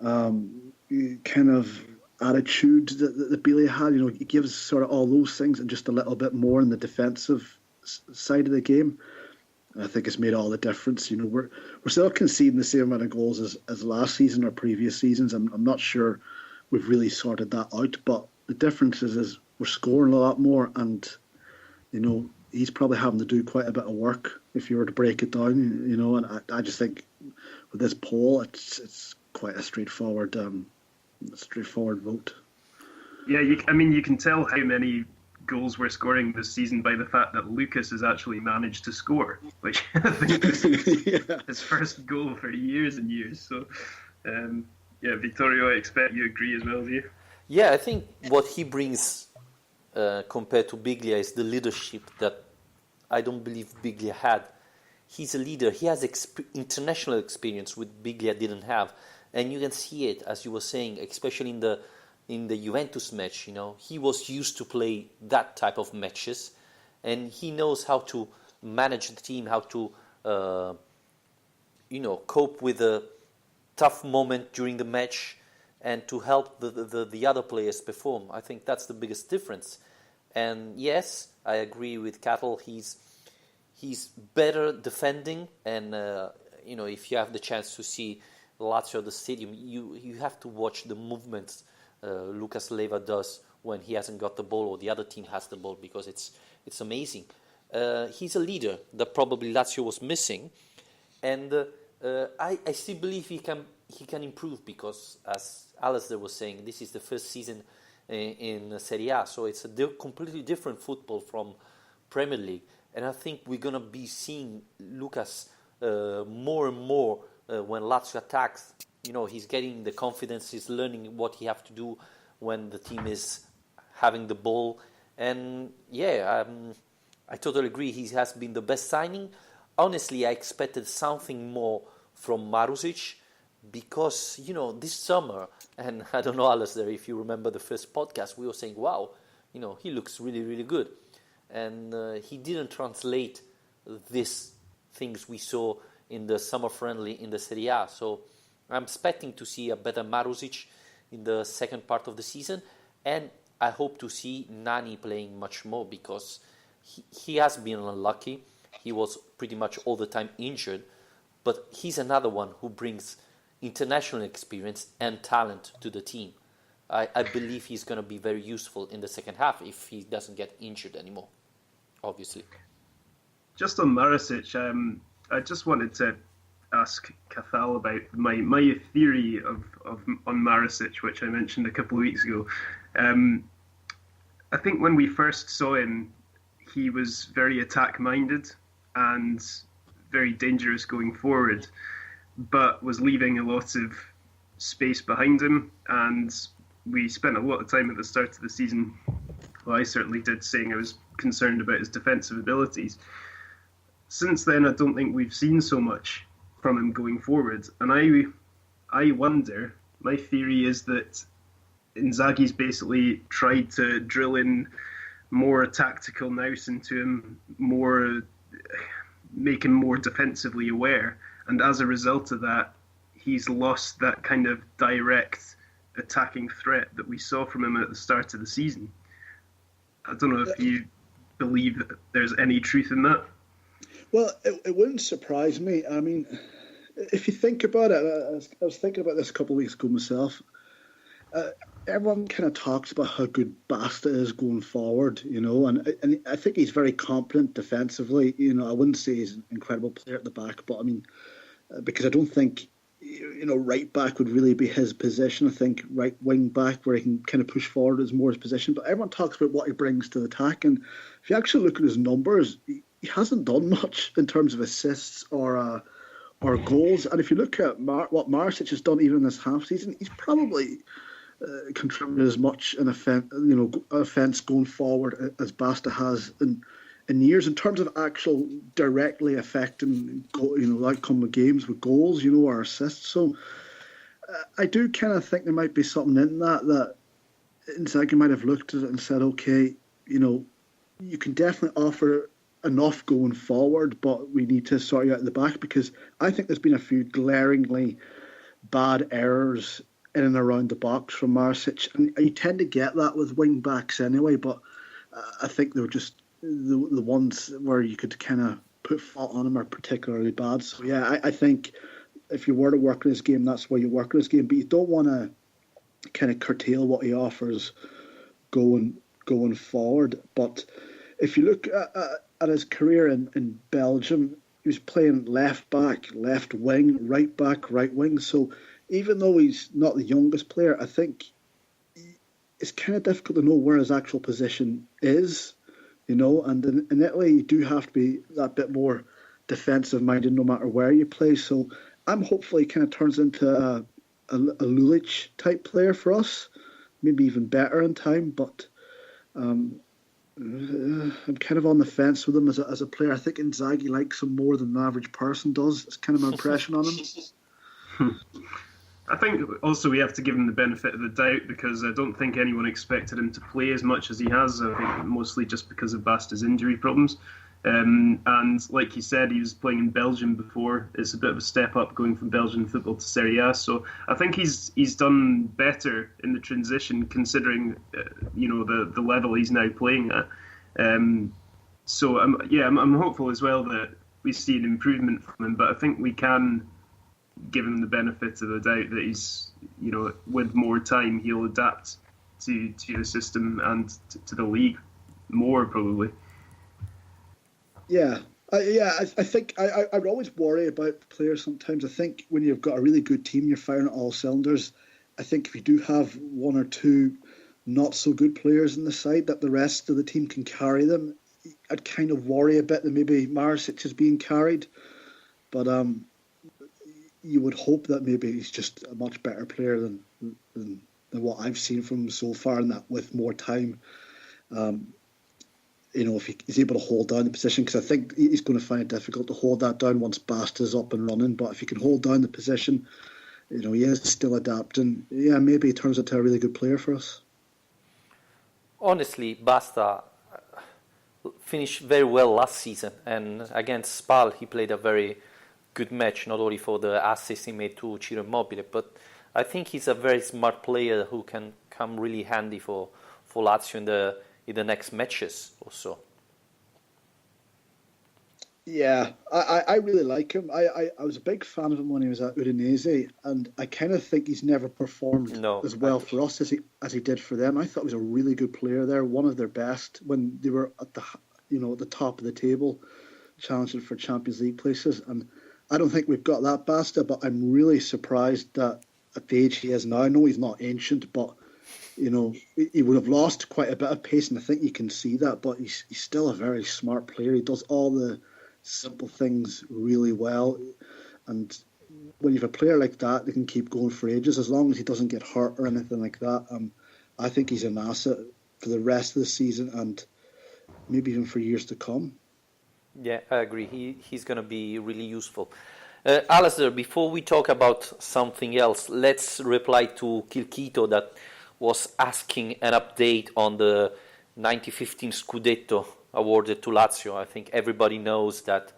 kind of attitude that Biglia had. He gives sort of all those things and just a little bit more in the defensive side of the game. And I think it's made all the difference. We're still conceding the same amount of goals as last season or previous seasons. I'm not sure we've really sorted that out, but the difference is we're scoring a lot more, and he's probably having to do quite a bit of work if you were to break it down. And I just think with this poll, it's quite a straightforward vote. Yeah, you can tell how many goals we're scoring this season by the fact that Lucas has actually managed to score, which I think is his first goal for years and years. So, Vittorio, I expect you agree as well, do you? Yeah, I think what he brings compared to Biglia is the leadership that I don't believe Biglia had. He's a leader. He has international experience which Biglia didn't have, and you can see it, as you were saying, especially in the Juventus match. He was used to play that type of matches, and he knows how to manage the team, how to cope with a tough moment during the match, and to help the other players perform. I think that's the biggest difference. And yes, I agree with Cathal. He's better defending, and if you have the chance to see Lazio at the stadium, you have to watch the movements Lucas Leiva does when he hasn't got the ball or the other team has the ball, because it's amazing. He's a leader that probably Lazio was missing, and I still believe he can improve, because as Alistair was saying, this is the first season in Serie A, so it's a completely different football from Premier League, and I think we're gonna be seeing Lucas more and more when Lazio attacks. He's getting the confidence, he's learning what he has to do when the team is having the ball. And I totally agree, he has been the best signing. Honestly, I expected something more from Marusic, because, this summer, and I don't know, Alistair, if you remember the first podcast, we were saying, wow, he looks really, really good. And he didn't translate these things we saw in the summer friendly in the Serie A. So I'm expecting to see a better Marusic in the second part of the season, and I hope to see Nani playing much more, because he has been unlucky. He was pretty much all the time injured, but he's another one who brings international experience and talent to the team. I believe he's going to be very useful in the second half if he doesn't get injured anymore, obviously. Just on Marusic, I just wanted to ask Cathal about my theory on Marusic, which I mentioned a couple of weeks ago. I think when we first saw him, he was very attack-minded and very dangerous going forward, but was leaving a lot of space behind him. And we spent a lot of time at the start of the season, well, I certainly did, saying I was concerned about his defensive abilities. Since then, I don't think we've seen so much from him going forward. And I wonder, my theory is that Inzaghi's basically tried to drill in more tactical nous into him, make him more defensively aware. And as a result of that, he's lost that kind of direct attacking threat that we saw from him at the start of the season. I don't know if you believe that there's any truth in that. Well, it wouldn't surprise me. I mean, if you think about it, I was thinking about this a couple of weeks ago myself. Everyone kind of talks about how good Basta is going forward, and I think he's very competent defensively. I wouldn't say he's an incredible player at the back, but I mean, because I don't think, right back would really be his position. I think right wing back, where he can kind of push forward, is more his position. But everyone talks about what he brings to the attack, and if you actually look at his numbers, he hasn't done much in terms of assists or goals. And if you look at what Marusic has done even in this half season, he's probably contributed as much in offense going forward as Basta has in years in terms of actual directly affecting the outcome of games with goals, or assists. So I do kind of think there might be something in that Inzaghi might have looked at it and said, okay, you can definitely offer enough going forward, but we need to sort you out at the back, because I think there's been a few glaringly bad errors in and around the box from Marsic, and you tend to get that with wing backs anyway, but I think they were just the ones where you could kind of put fault on them are particularly bad. So yeah, I think if you were to work in his game, that's where you work in his game, but you don't want to kind of curtail what he offers going forward. But if you look at his career in Belgium, he was playing left back, left wing, right back, right wing. So even though he's not the youngest player, I think it's kind of difficult to know where his actual position is, And in Italy, you do have to be that bit more defensive-minded no matter where you play. So I'm hopeful he kind of turns into a Lulic type player for us, maybe even better in time. But I'm kind of on the fence with him as a player. I think Inzaghi likes him more than the average person does. It's kind of my impression on him. I think also we have to give him the benefit of the doubt, because I don't think anyone expected him to play as much as he has. I think mostly just because of Basta's injury problems. And like he said, he was playing in Belgium before. It's a bit of a step up going from Belgian football to Serie A. So I think he's done better in the transition, considering the level he's now playing at. So I'm hopeful as well that we see an improvement from him. But I think we can give him the benefit of the doubt that he's, with more time, he'll adapt to the system and to the league more probably. Yeah. I think I would always worry about players sometimes. I think when you've got a really good team, you're firing at all cylinders. I think if you do have one or two not so good players in the side, that the rest of the team can carry them. I'd kind of worry a bit that maybe Marsic is being carried. But you would hope that maybe he's just a much better player than what I've seen from him so far, and that with more time, if he's able to hold down the position, because I think he's going to find it difficult to hold that down once Basta's up and running. But if he can hold down the position, he is still adapting. Yeah, maybe he turns into a really good player for us. Honestly, Basta finished very well last season, and against Spal he played a very good match, not only for the assist he made to Ciro Immobile, but I think he's a very smart player who can come really handy for Lazio in the next matches or so. Yeah, I really like him. I was a big fan of him when he was at Udinese, and I kind of think he's never performed as well for us as he did for them. I thought he was a really good player there, one of their best when they were at the top of the table, challenging for Champions League places. And I don't think we've got that Basta, but I'm really surprised that at the age he is now, I know he's not ancient, but he would have lost quite a bit of pace, and I think you can see that, but he's still a very smart player. He does all the simple things really well, and when you have a player like that, they can keep going for ages, as long as he doesn't get hurt or anything like that. I think he's an asset for the rest of the season and maybe even for years to come. Yeah, I agree. He's going to be really useful. Alistair, before we talk about something else, let's reply to Kilkito that was asking an update on the 1915 Scudetto awarded to Lazio. I think everybody knows that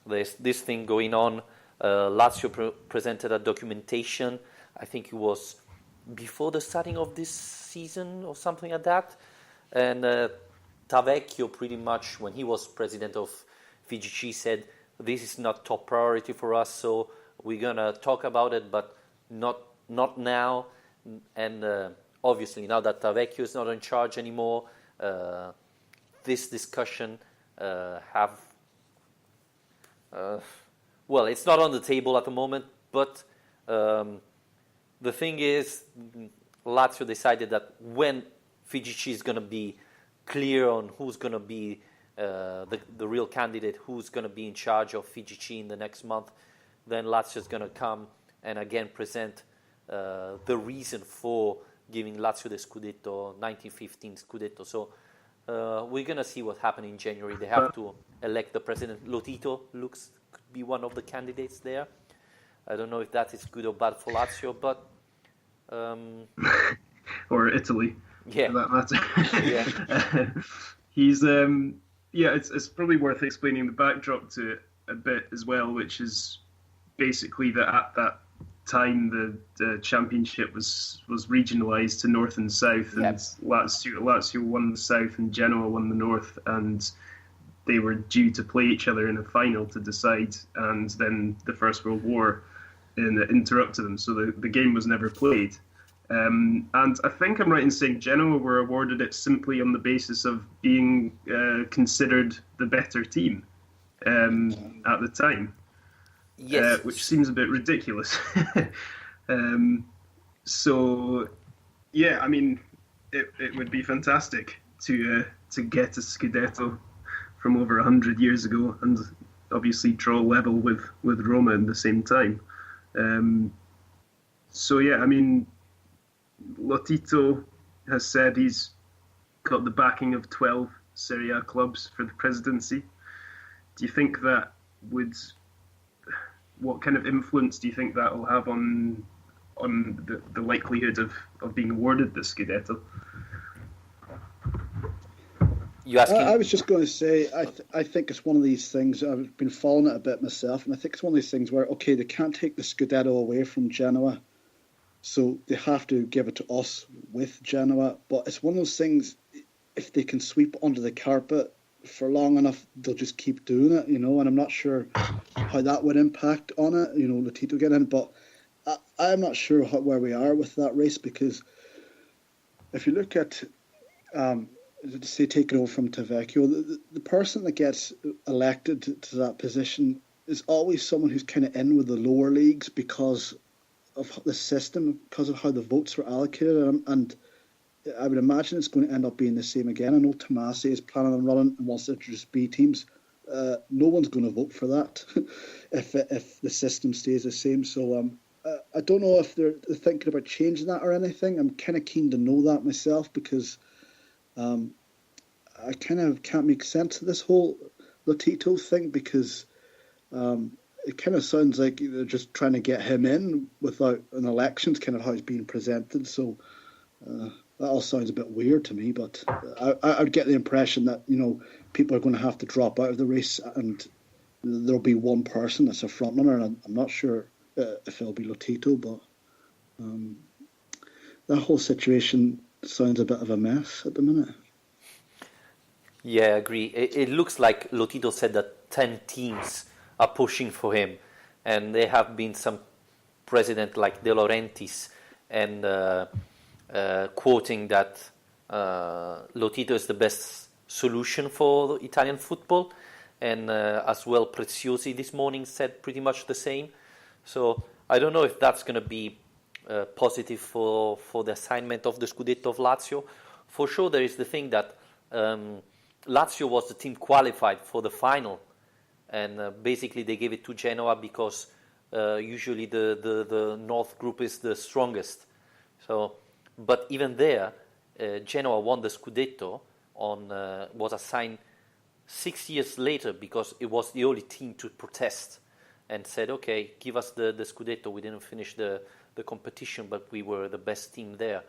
there's this thing going on. Lazio presented a documentation. I think it was before the starting of this season or something like that. And Tavecchio pretty much, when he was president of FIGC, said, this is not top priority for us, so we're going to talk about it, but not now. And obviously, now that Tavecchio is not in charge anymore, this discussion it's not on the table at the moment, but the thing is, Lazio decided that when FIGC is going to be clear on who's going to be the real candidate, who's going to be in charge of FIGC in the next month, then Lazio is going to come and again present the reason for giving Lazio the Scudetto, 1915 Scudetto. So we're gonna see what happens in January. They have to elect the president. Lotito could be one of the candidates there. I don't know if that is good or bad for Lazio, but or Italy, yeah, for that matter. yeah, He's it's probably worth explaining the backdrop to it a bit as well, which is basically that at that time the championship was regionalised to north and south, and Lazio won the south and Genoa won the north, and they were due to play each other in a final to decide, and then the First World War interrupted them, so the game was never played. And I think I'm right in saying Genoa were awarded it simply on the basis of being considered the better team at the time. yes, Which seems a bit ridiculous. So, yeah, I mean, it would be fantastic to get a Scudetto from over 100 years ago, and obviously draw level with Roma at the same time. So, yeah, I mean, Lotito has said he's got the backing of 12 Serie A clubs for the presidency. Do you think that what kind of influence do you think that will have on the likelihood of being awarded the Scudetto? you asking? I was just going to say, I think it's one of these things, I've been following it a bit myself, and I think it's one of these things where, okay, they can't take the Scudetto away from Genoa, so they have to give it to us with Genoa, but it's one of those things, if they can sweep under the carpet for long enough, they'll just keep doing it, and I'm not sure how that would impact on it, Lotito getting in, but I'm not sure where we are with that race, because if you look at, say, taking over from Tavecchio, the person that gets elected to that position is always someone who's kind of in with the lower leagues because of the system, because of how the votes were allocated, and I would imagine it's going to end up being the same again. I know Tomasi is planning on running and wants to introduce B teams. No one's going to vote for that if the system stays the same. So I don't know if they're thinking about changing that or anything. I'm kind of keen to know that myself, because I kind of can't make sense of this whole Lotito thing, because it kind of sounds like they're just trying to get him in without an election. It's kind of how it's being presented. So that all sounds a bit weird to me, but I would get the impression that, people are going to have to drop out of the race and there'll be one person that's a front runner, and I'm not sure if it'll be Lotito, but that whole situation sounds a bit of a mess at the minute. Yeah, I agree. It looks like Lotito said that 10 teams are pushing for him, and there have been some president like De Laurentiis and quoting that Lotito is the best solution for Italian football, and as well Preziosi this morning said pretty much the same. So I don't know if that's going to be positive for the assignment of the Scudetto of Lazio. For sure, there is the thing that Lazio was the team qualified for the final, and basically they gave it to Genoa because usually the North group is the strongest. So, but even there, Genoa won the Scudetto was assigned 6 years later because it was the only team to protest and said, okay, give us the Scudetto. We didn't finish the competition, but we were the best team there.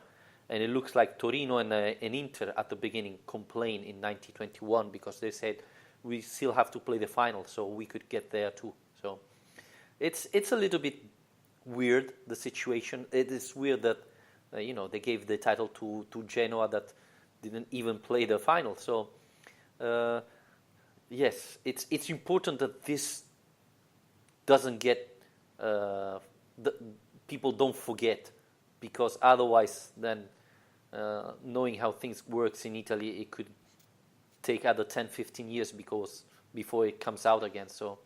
And it looks like Torino and Inter at the beginning complained in 1921 because they said we still have to play the final, so we could get there too. So it's a little bit weird, the situation. It is weird that they gave the title to Genoa that didn't even play the final. So yes, it's important that this doesn't get people don't forget, because otherwise then knowing how things works in Italy, it could take other 10-15 years before it comes out again. So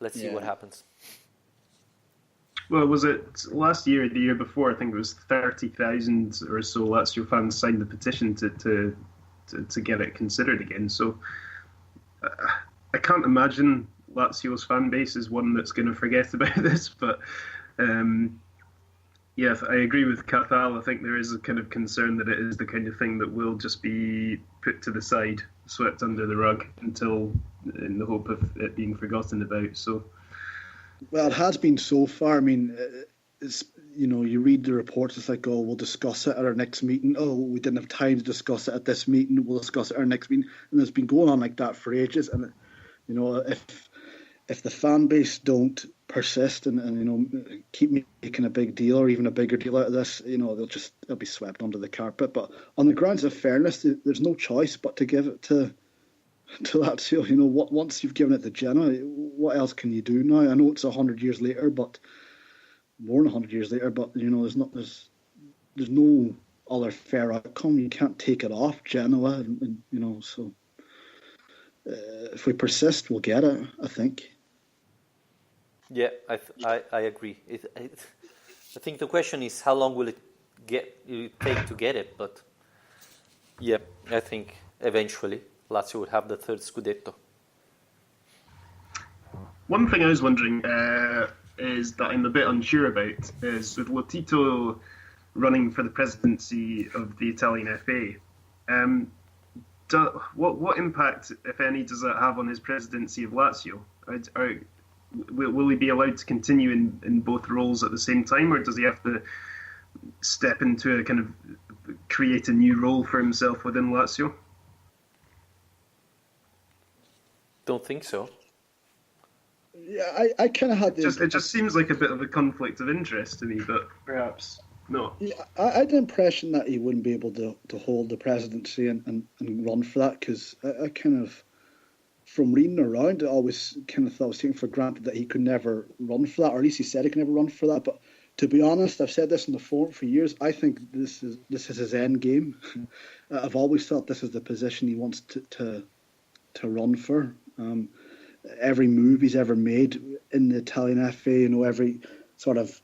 let's see what happens. Well, was it last year or the year before? I think it was 30,000 or so Lazio fans signed the petition to get it considered again. So I can't imagine Lazio's fan base is one that's going to forget about this. But Yeah, I agree with Cathal. I think there is a kind of concern that it is the kind of thing that will just be put to the side, swept under the rug until, in the hope of it being forgotten about. So, Well, it has been so far. I mean, it's, you read the reports. It's like, oh, we'll discuss it at our next meeting. Oh, we didn't have time to discuss it at this meeting. We'll discuss it at our next meeting. And it's been going on like that for ages. And if the fan base don't persist and keep making a big deal or even a bigger deal out of this, they'll be swept under the carpet. But on the grounds of fairness, there's no choice but to give it to Lazio. Once you've given it to Genoa, what else can you do now? I know it's 100 years later, but more than 100 years later. But there's no other fair outcome. You can't take it off Genoa, So if we persist, we'll get it, I think. Yeah, I agree. I think the question is how long will it take to get it? But yeah, I think eventually Lazio will have the third Scudetto. one thing I was wondering is that I'm a bit unsure about is with Lotito running for the presidency of the Italian FA. What impact, if any, does that have on his presidency of Lazio? Will he be allowed to continue in both roles at the same time, or does he have to step into a kind of create a new role for himself within Lazio? Don't think so. Yeah, I kind of had this. It just seems like a bit of a conflict of interest to me, but perhaps not. Yeah, I had the impression that he wouldn't be able to hold the presidency and run for that, because I kind of, from reading around, I always kind of thought I was taking for granted that he could never run for that, or at least he said he could never run for that. But to be honest, I've said this in the forum for years. I think this is his end game. I've always thought this is the position he wants to run for. Every move he's ever made in the Italian FA, every sort of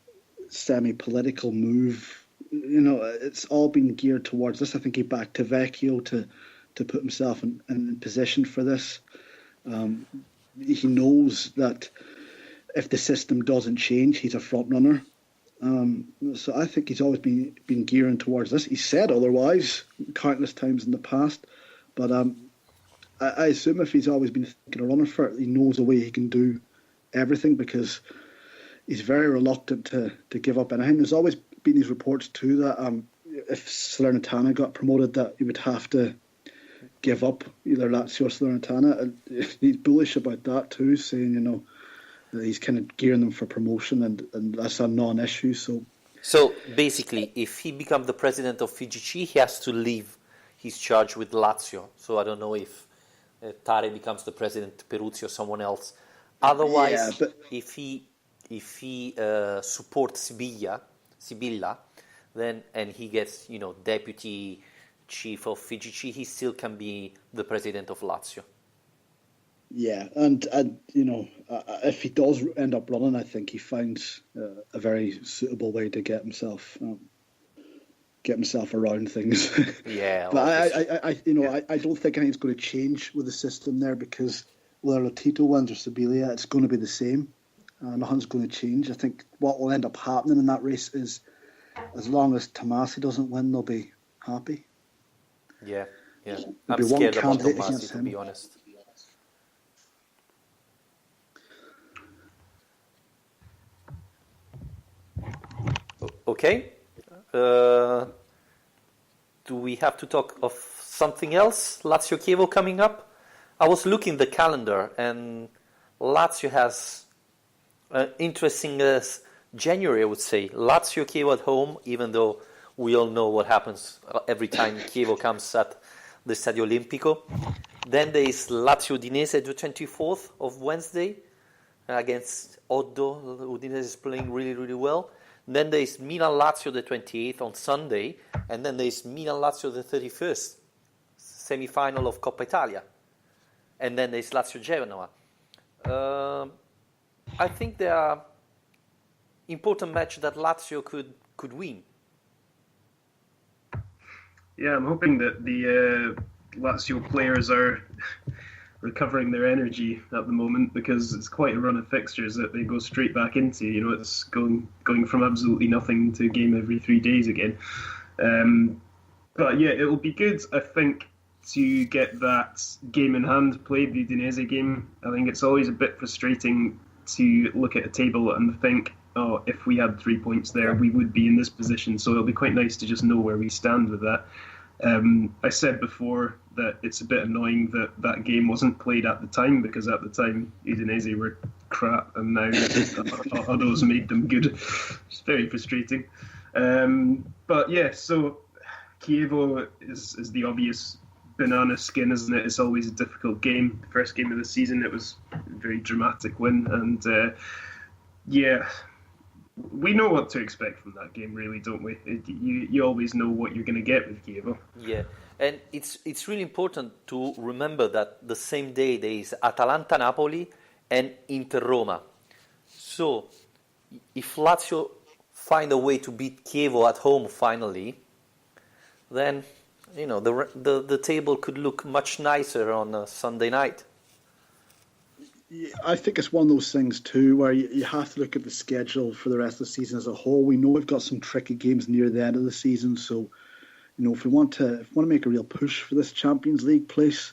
semi-political move, it's all been geared towards this. I think he backed Vecchio to put himself in position for this. He knows that if the system doesn't change, he's a front runner. So I think he's always been gearing towards this. He said otherwise countless times in the past, but I assume if he's always been thinking of running for it, he knows a way he can do everything, because he's very reluctant to give up anything. There's always been these reports too that if Salernitana got promoted, that he would have to give up either Lazio or Salernitana. He's bullish about that too, saying that he's kind of gearing them for promotion, and that's a non-issue. So basically, if he becomes the president of FIGC, he has to leave his charge with Lazio. So I don't know if Tare becomes the president, Peruzzi or someone else. Otherwise, if he supports Sibilla, then and he gets deputy chief of FIGC, he still can be the president of Lazio. Yeah, and if he does end up running, I think he finds a very suitable way to get himself around things. Yeah, but I don't think anything's going to change with the system there, because whether Lotito wins or Sibilla, it's going to be the same. Nothing's going to change. I think what will end up happening in that race is, as long as Tomasi doesn't win, they'll be happy. Yeah. I'm scared about Tomasi, to be honest. Okay. Do we have to talk of something else? Lazio Chievo coming up? I was looking at the calendar, and Lazio has an interesting January, I would say. Lazio Chievo at home, even though we all know what happens every time Chievo comes at the Stadio Olimpico. Then there is Lazio Udinese the 24th of Wednesday against Oddo. Udinese is playing really, really well. Then there is Milan-Lazio the 28th on Sunday, and then there is Milan-Lazio the 31st, semi-final of Coppa Italia. And then there is Lazio-Genoa. I think there are important matches that Lazio could win. Yeah, I'm hoping that the Lazio players are recovering their energy at the moment, because it's quite a run of fixtures that they go straight back into. You know, it's going from absolutely nothing to a game every 3 days again. But yeah, it will be good, I think, to get that game in hand played, the Udinese game. I think it's always a bit frustrating to look at a table and think, oh, if we had 3 points there, we would be in this position. So it'll be quite nice to just know where we stand with that. I said before that it's a bit annoying that that game wasn't played at the time, because at the time Udinese were crap and now Odo's made them good. It's very frustrating. But yeah, so Chievo is the obvious banana skin, isn't it? It's always a difficult game. First game of the season, it was a very dramatic win, and yeah, we know what to expect from that game, really, don't we? You always know what you're going to get with Chievo. Yeah, and it's really important to remember that the same day there is Atalanta-Napoli and Inter-Roma. So if Lazio find a way to beat Chievo at home finally, then you know the table could look much nicer on a Sunday night. Yeah, I think it's one of those things too where you have to look at the schedule for the rest of the season as a whole. We know we've got some tricky games near the end of the season, so you know if we want to make a real push for this Champions League place,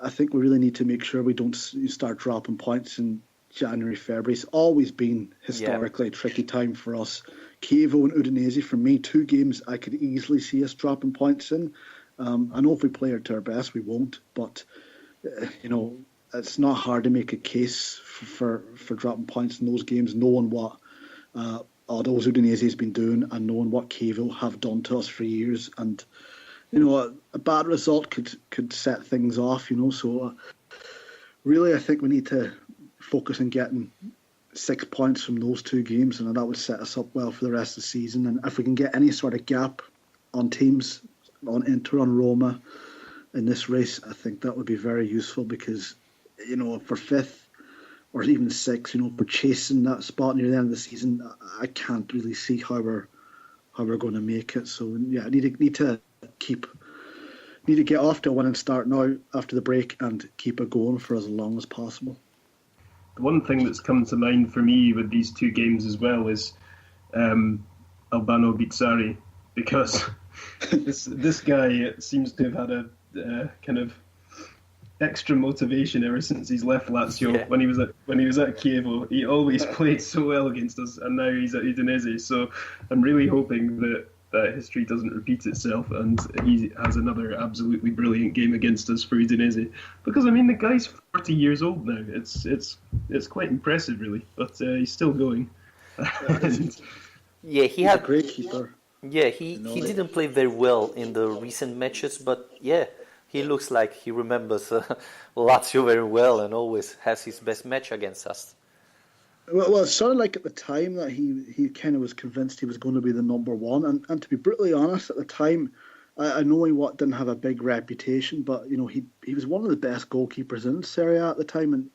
I think we really need to make sure we don't start dropping points in January, February. It's always been historically a tricky time for us. Chievo and Udinese, for me, 2 games I could easily see us dropping points in. I know if we play to our best, we won't, but you know, it's not hard to make a case for dropping points in those games, knowing what Odo's Udinese has been doing and knowing what Chievo have done to us for years. And you know, a bad result could set things off. You know, so really, I think we need to focus on getting 6 points from those 2 games, and that would set us up well for the rest of the season. And if we can get any sort of gap on teams, on Inter, on Roma in this race, I think that would be very useful, because you know, for 5th or even 6th, you know, for chasing that spot near the end of the season, I can't really see how we're going to make it. So yeah, I need to get off to a winning start now after the break and keep it going for as long as possible. The one thing that's come to mind for me with these 2 games as well is Albano Bizzarri, because this guy seems to have had a kind of extra motivation ever since he's left Lazio. Yeah. When he was at Chievo, he always played so well against us, and now he's at Udinese. So I'm really hoping that history doesn't repeat itself and he has another absolutely brilliant game against us for Udinese, because I mean the guy's 40 years old now. It's quite impressive, really, but he's still going. Yeah, he's a great keeper. Yeah, he didn't play very well in the recent matches, but yeah, he looks like he remembers Lazio very well and always has his best match against us. Well, it sounded like at the time that he kind of was convinced he was going to be the number one. And to be brutally honest, at the time, I know he didn't have a big reputation, but you know he was one of the best goalkeepers in Serie A at the time, and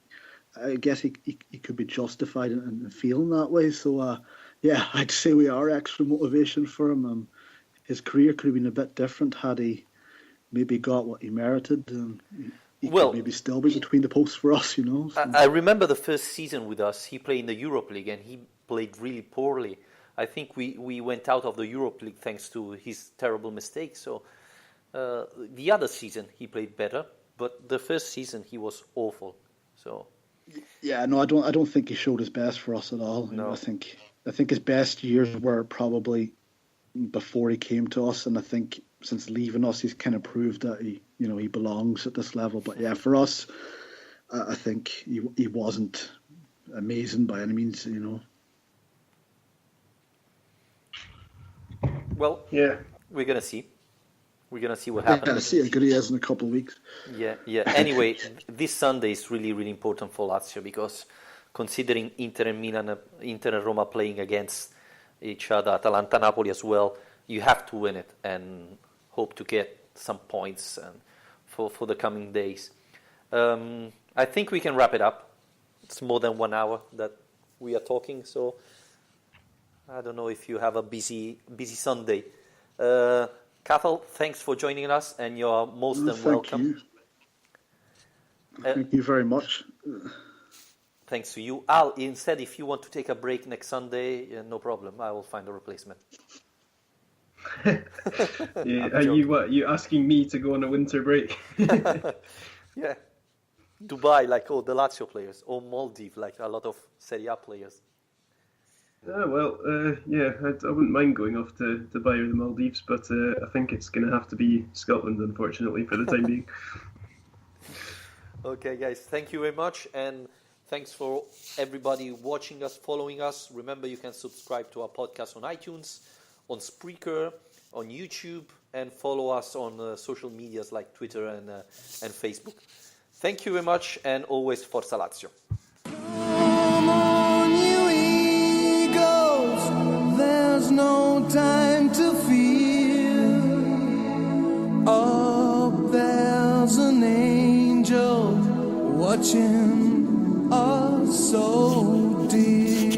I guess he could be justified in feeling that way. So yeah, I'd say we are extra motivation for him. His career could have been a bit different had he maybe got what he merited. He could maybe still be between the posts for us, you know. So. I remember the first season with us, he played in the Europe League and he played really poorly. I think we went out of the Europe League thanks to his terrible mistakes. So the other season he played better, but the first season he was awful. So yeah, no, I don't think he showed his best for us at all. No. I think his best years were probably before he came to us, and I think since leaving us, he's kind of proved that he belongs at this level. But yeah, for us, I think he wasn't amazing by any means, you know. Well, yeah, we're gonna see. We're gonna see what happens. Yeah, see how good he is in a couple of weeks. Yeah. Anyway, this Sunday is really, really important for Lazio, because considering Inter and Roma playing against each other, Atalanta, Napoli as well, you have to win it and hope to get some points for the coming days. I think we can wrap it up. It's more than 1 hour that we are talking, so I don't know if you have a busy Sunday. Cathal, thanks for joining us, and you're most welcome. Thank you very much. Thanks to you. Al, instead, if you want to take a break next Sunday, no problem. I will find a replacement. Yeah, are you asking me to go on a winter break? Yeah. Dubai, like all the Lazio players, or Maldives, like a lot of Serie A players. Yeah, I wouldn't mind going off to Dubai or the Maldives, but I think it's going to have to be Scotland, unfortunately, for the time being. Okay, guys, thank you very much, and thanks for everybody watching us, following us. Remember, you can subscribe to our podcast on iTunes, on Spreaker, on YouTube, and follow us on social medias like Twitter and Facebook. Thank you very much, and always Forza Lazio. Come on, you eagles, there's no time to fear. Up there's an angel watching us so dear.